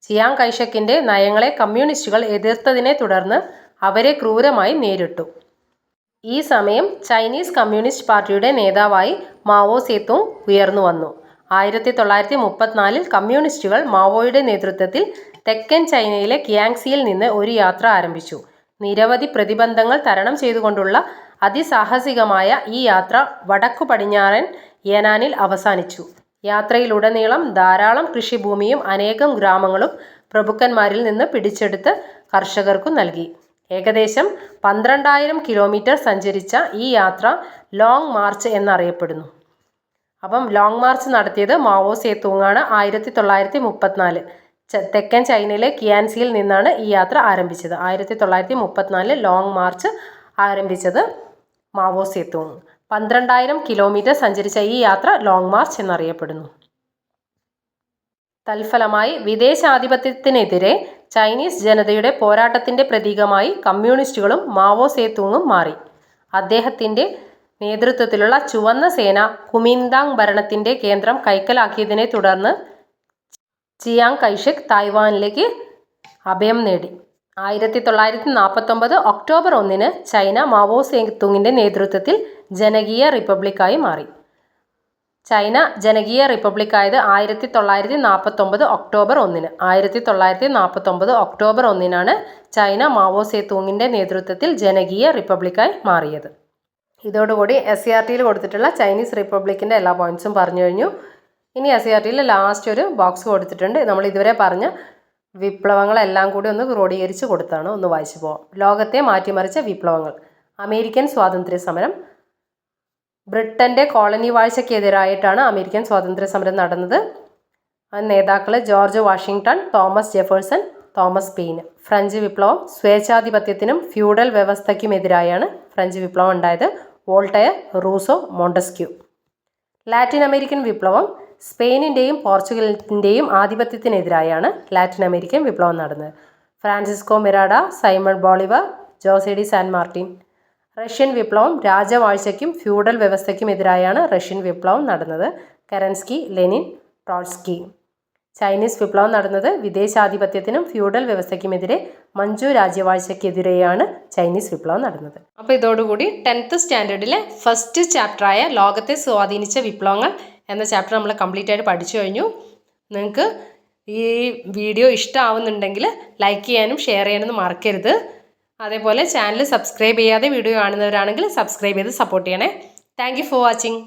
ചിയാങ് കൈഷക്കിൻ്റെ നയങ്ങളെ കമ്മ്യൂണിസ്റ്റുകൾ എതിർത്തതിനെ തുടർന്ന് അവരെ ക്രൂരമായി നേരിട്ടു. ഈ സമയം ചൈനീസ് കമ്മ്യൂണിസ്റ്റ് പാർട്ടിയുടെ നേതാവായി മാവോ സേതുങ് ഉയർന്നു വന്നു. 1934 കമ്മ്യൂണിസ്റ്റുകൾ മാവോയുടെ നേതൃത്വത്തിൽ തെക്കൻ ചൈനയിലെ കിയാങ്സിയിൽ നിന്ന് ഒരു യാത്ര ആരംഭിച്ചു. നിരവധി പ്രതിബന്ധങ്ങൾ തരണം ചെയ്തുകൊണ്ടുള്ള അതിസാഹസികമായ ഈ യാത്ര വടക്കു പടിഞ്ഞാറൻ യെനാനിൽ അവസാനിച്ചു. യാത്രയിലുടനീളം ധാരാളം കൃഷിഭൂമിയും അനേകം ഗ്രാമങ്ങളും പ്രഭുക്കന്മാരിൽ നിന്ന് പിടിച്ചെടുത്ത് കർഷകർക്കു നൽകി. ഏകദേശം 12,000 കിലോമീറ്റർ സഞ്ചരിച്ച ഈ യാത്ര ലോങ് മാർച്ച് എന്നറിയപ്പെടുന്നു. അപ്പം ലോങ് മാർച്ച് നടത്തിയത് മാവോ സേതുങ്ങാണ്. 1934 തെക്കൻ ചൈനയിലെ കിയാൻസിയിൽ നിന്നാണ് ഈ യാത്ര ആരംഭിച്ചത്. 1934 ലോങ് മാർച്ച് ആരംഭിച്ചത് മാവോ സേതുങ്. 12,000 കിലോമീറ്റർ സഞ്ചരിച്ച ഈ യാത്ര ലോങ് മാർച്ച് എന്നറിയപ്പെടുന്നു. തൽഫലമായി വിദേശാധിപത്യത്തിനെതിരെ ചൈനീസ് ജനതയുടെ പോരാട്ടത്തിൻ്റെ പ്രതീകമായി കമ്മ്യൂണിസ്റ്റുകളും മാവോ സേതുങ്ങും മാറി. അദ്ദേഹത്തിൻ്റെ നേതൃത്വത്തിലുള്ള ചുവന്ന സേന കുമിന്താങ് ഭരണത്തിൻ്റെ കേന്ദ്രം കൈക്കലാക്കിയതിനെ തുടർന്ന് ചിയാങ് കൈഷക് തായ്വാനിലേക്ക് അഭയം നേടി. 1949 ഒക്ടോബർ 1 ചൈന മാവോ സേതുങ്ങിൻ്റെ നേതൃത്വത്തിൽ ജനകീയ റിപ്പബ്ലിക്കായി മാറി. ചൈന ജനകീയ റിപ്പബ്ലിക്കായത് 1949 ഒക്ടോബർ 1. 1949 ഒക്ടോബർ 1 ചൈന മാവോ സേതുങ്ങിൻ്റെ നേതൃത്വത്തിൽ ജനകീയ റിപ്പബ്ലിക്കായി മാറിയത്. ഇതോടുകൂടി SCERTയിൽ കൊടുത്തിട്ടുള്ള ചൈനീസ് റിപ്പബ്ലിക്കിൻ്റെ എല്ലാ പോയിൻറ്റ്സും പറഞ്ഞു കഴിഞ്ഞു. ഇനി SCERTയിൽ ലാസ്റ്റ് ഒരു ബോക്സ് കൊടുത്തിട്ടുണ്ട്. നമ്മൾ ഇതുവരെ പറഞ്ഞ വിപ്ലവങ്ങളെല്ലാം കൂടി ഒന്ന് ക്രോഡീകരിച്ച് കൊടുത്താണ്. ഒന്ന് വായിച്ചു പോകാം. ലോകത്തെ മാറ്റിമറിച്ച വിപ്ലവങ്ങൾ. അമേരിക്കൻ സ്വാതന്ത്ര്യ സമരം. ബ്രിട്ടൻ്റെ കോളനി വാഴ്ചയ്ക്കെതിരായിട്ടാണ് അമേരിക്കൻ സ്വാതന്ത്ര്യ സമരം നടന്നത്. നേതാക്കൾ George Washington, Thomas Jefferson, Thomas Paine. French വിപ്ലവം. സ്വേച്ഛാധിപത്യത്തിനും ഫ്യൂഡൽ വ്യവസ്ഥയ്ക്കുമെതിരായാണ് ഫ്രഞ്ച് വിപ്ലവം ഉണ്ടായത്. Voltaire, Rousseau, Montesquieu. Latin American വിപ്ലവം. സ്പെയിനിൻ്റെയും പോർച്ചുഗലിൻ്റെയും ആധിപത്യത്തിനെതിരായാണ് ലാറ്റിൻ അമേരിക്കൻ വിപ്ലവം നടന്നത്. Francisco Miranda, Simon Bolivar, Jose de San Martin. Russian വിപ്ലവം. രാജവാഴ്ചയ്ക്കും ഫ്യൂഡൽ വ്യവസ്ഥയ്ക്കുമെതിരായാണ് റഷ്യൻ വിപ്ലവം നടന്നത്. Kerensky, Lenin, Trotsky. ചൈനീസ് വിപ്ലവം നടന്നത് വിദേശാധിപത്യത്തിനും ഫ്യൂഡൽ വ്യവസ്ഥയ്ക്കുമെതിരെ മഞ്ചു രാജ്യവാഴ്ചയ്ക്കെതിരെയാണ് ചൈനീസ് വിപ്ലവം നടന്നത്. അപ്പോൾ ഇതോടുകൂടി 10th സ്റ്റാൻഡേർഡിലെ ഫസ്റ്റ് ചാപ്റ്ററായ ലോകത്തെ സ്വാധീനിച്ച വിപ്ലവങ്ങൾ എന്ന ചാപ്റ്റർ നമ്മൾ കംപ്ലീറ്റ് ആയിട്ട് പഠിച്ചു കഴിഞ്ഞു. നിങ്ങൾക്ക് ഈ വീഡിയോ ഇഷ്ടമാവുന്നുണ്ടെങ്കിൽ ലൈക്ക് ചെയ്യാനും ഷെയർ ചെയ്യാനൊന്നും മറക്കരുത്. അതേപോലെ ചാനൽ സബ്സ്ക്രൈബ് ചെയ്യാതെ വീഡിയോ കാണുന്നവരാണെങ്കിൽ സബ്സ്ക്രൈബ് ചെയ്ത് സപ്പോർട്ട് ചെയ്യണേ. Thank you for watching.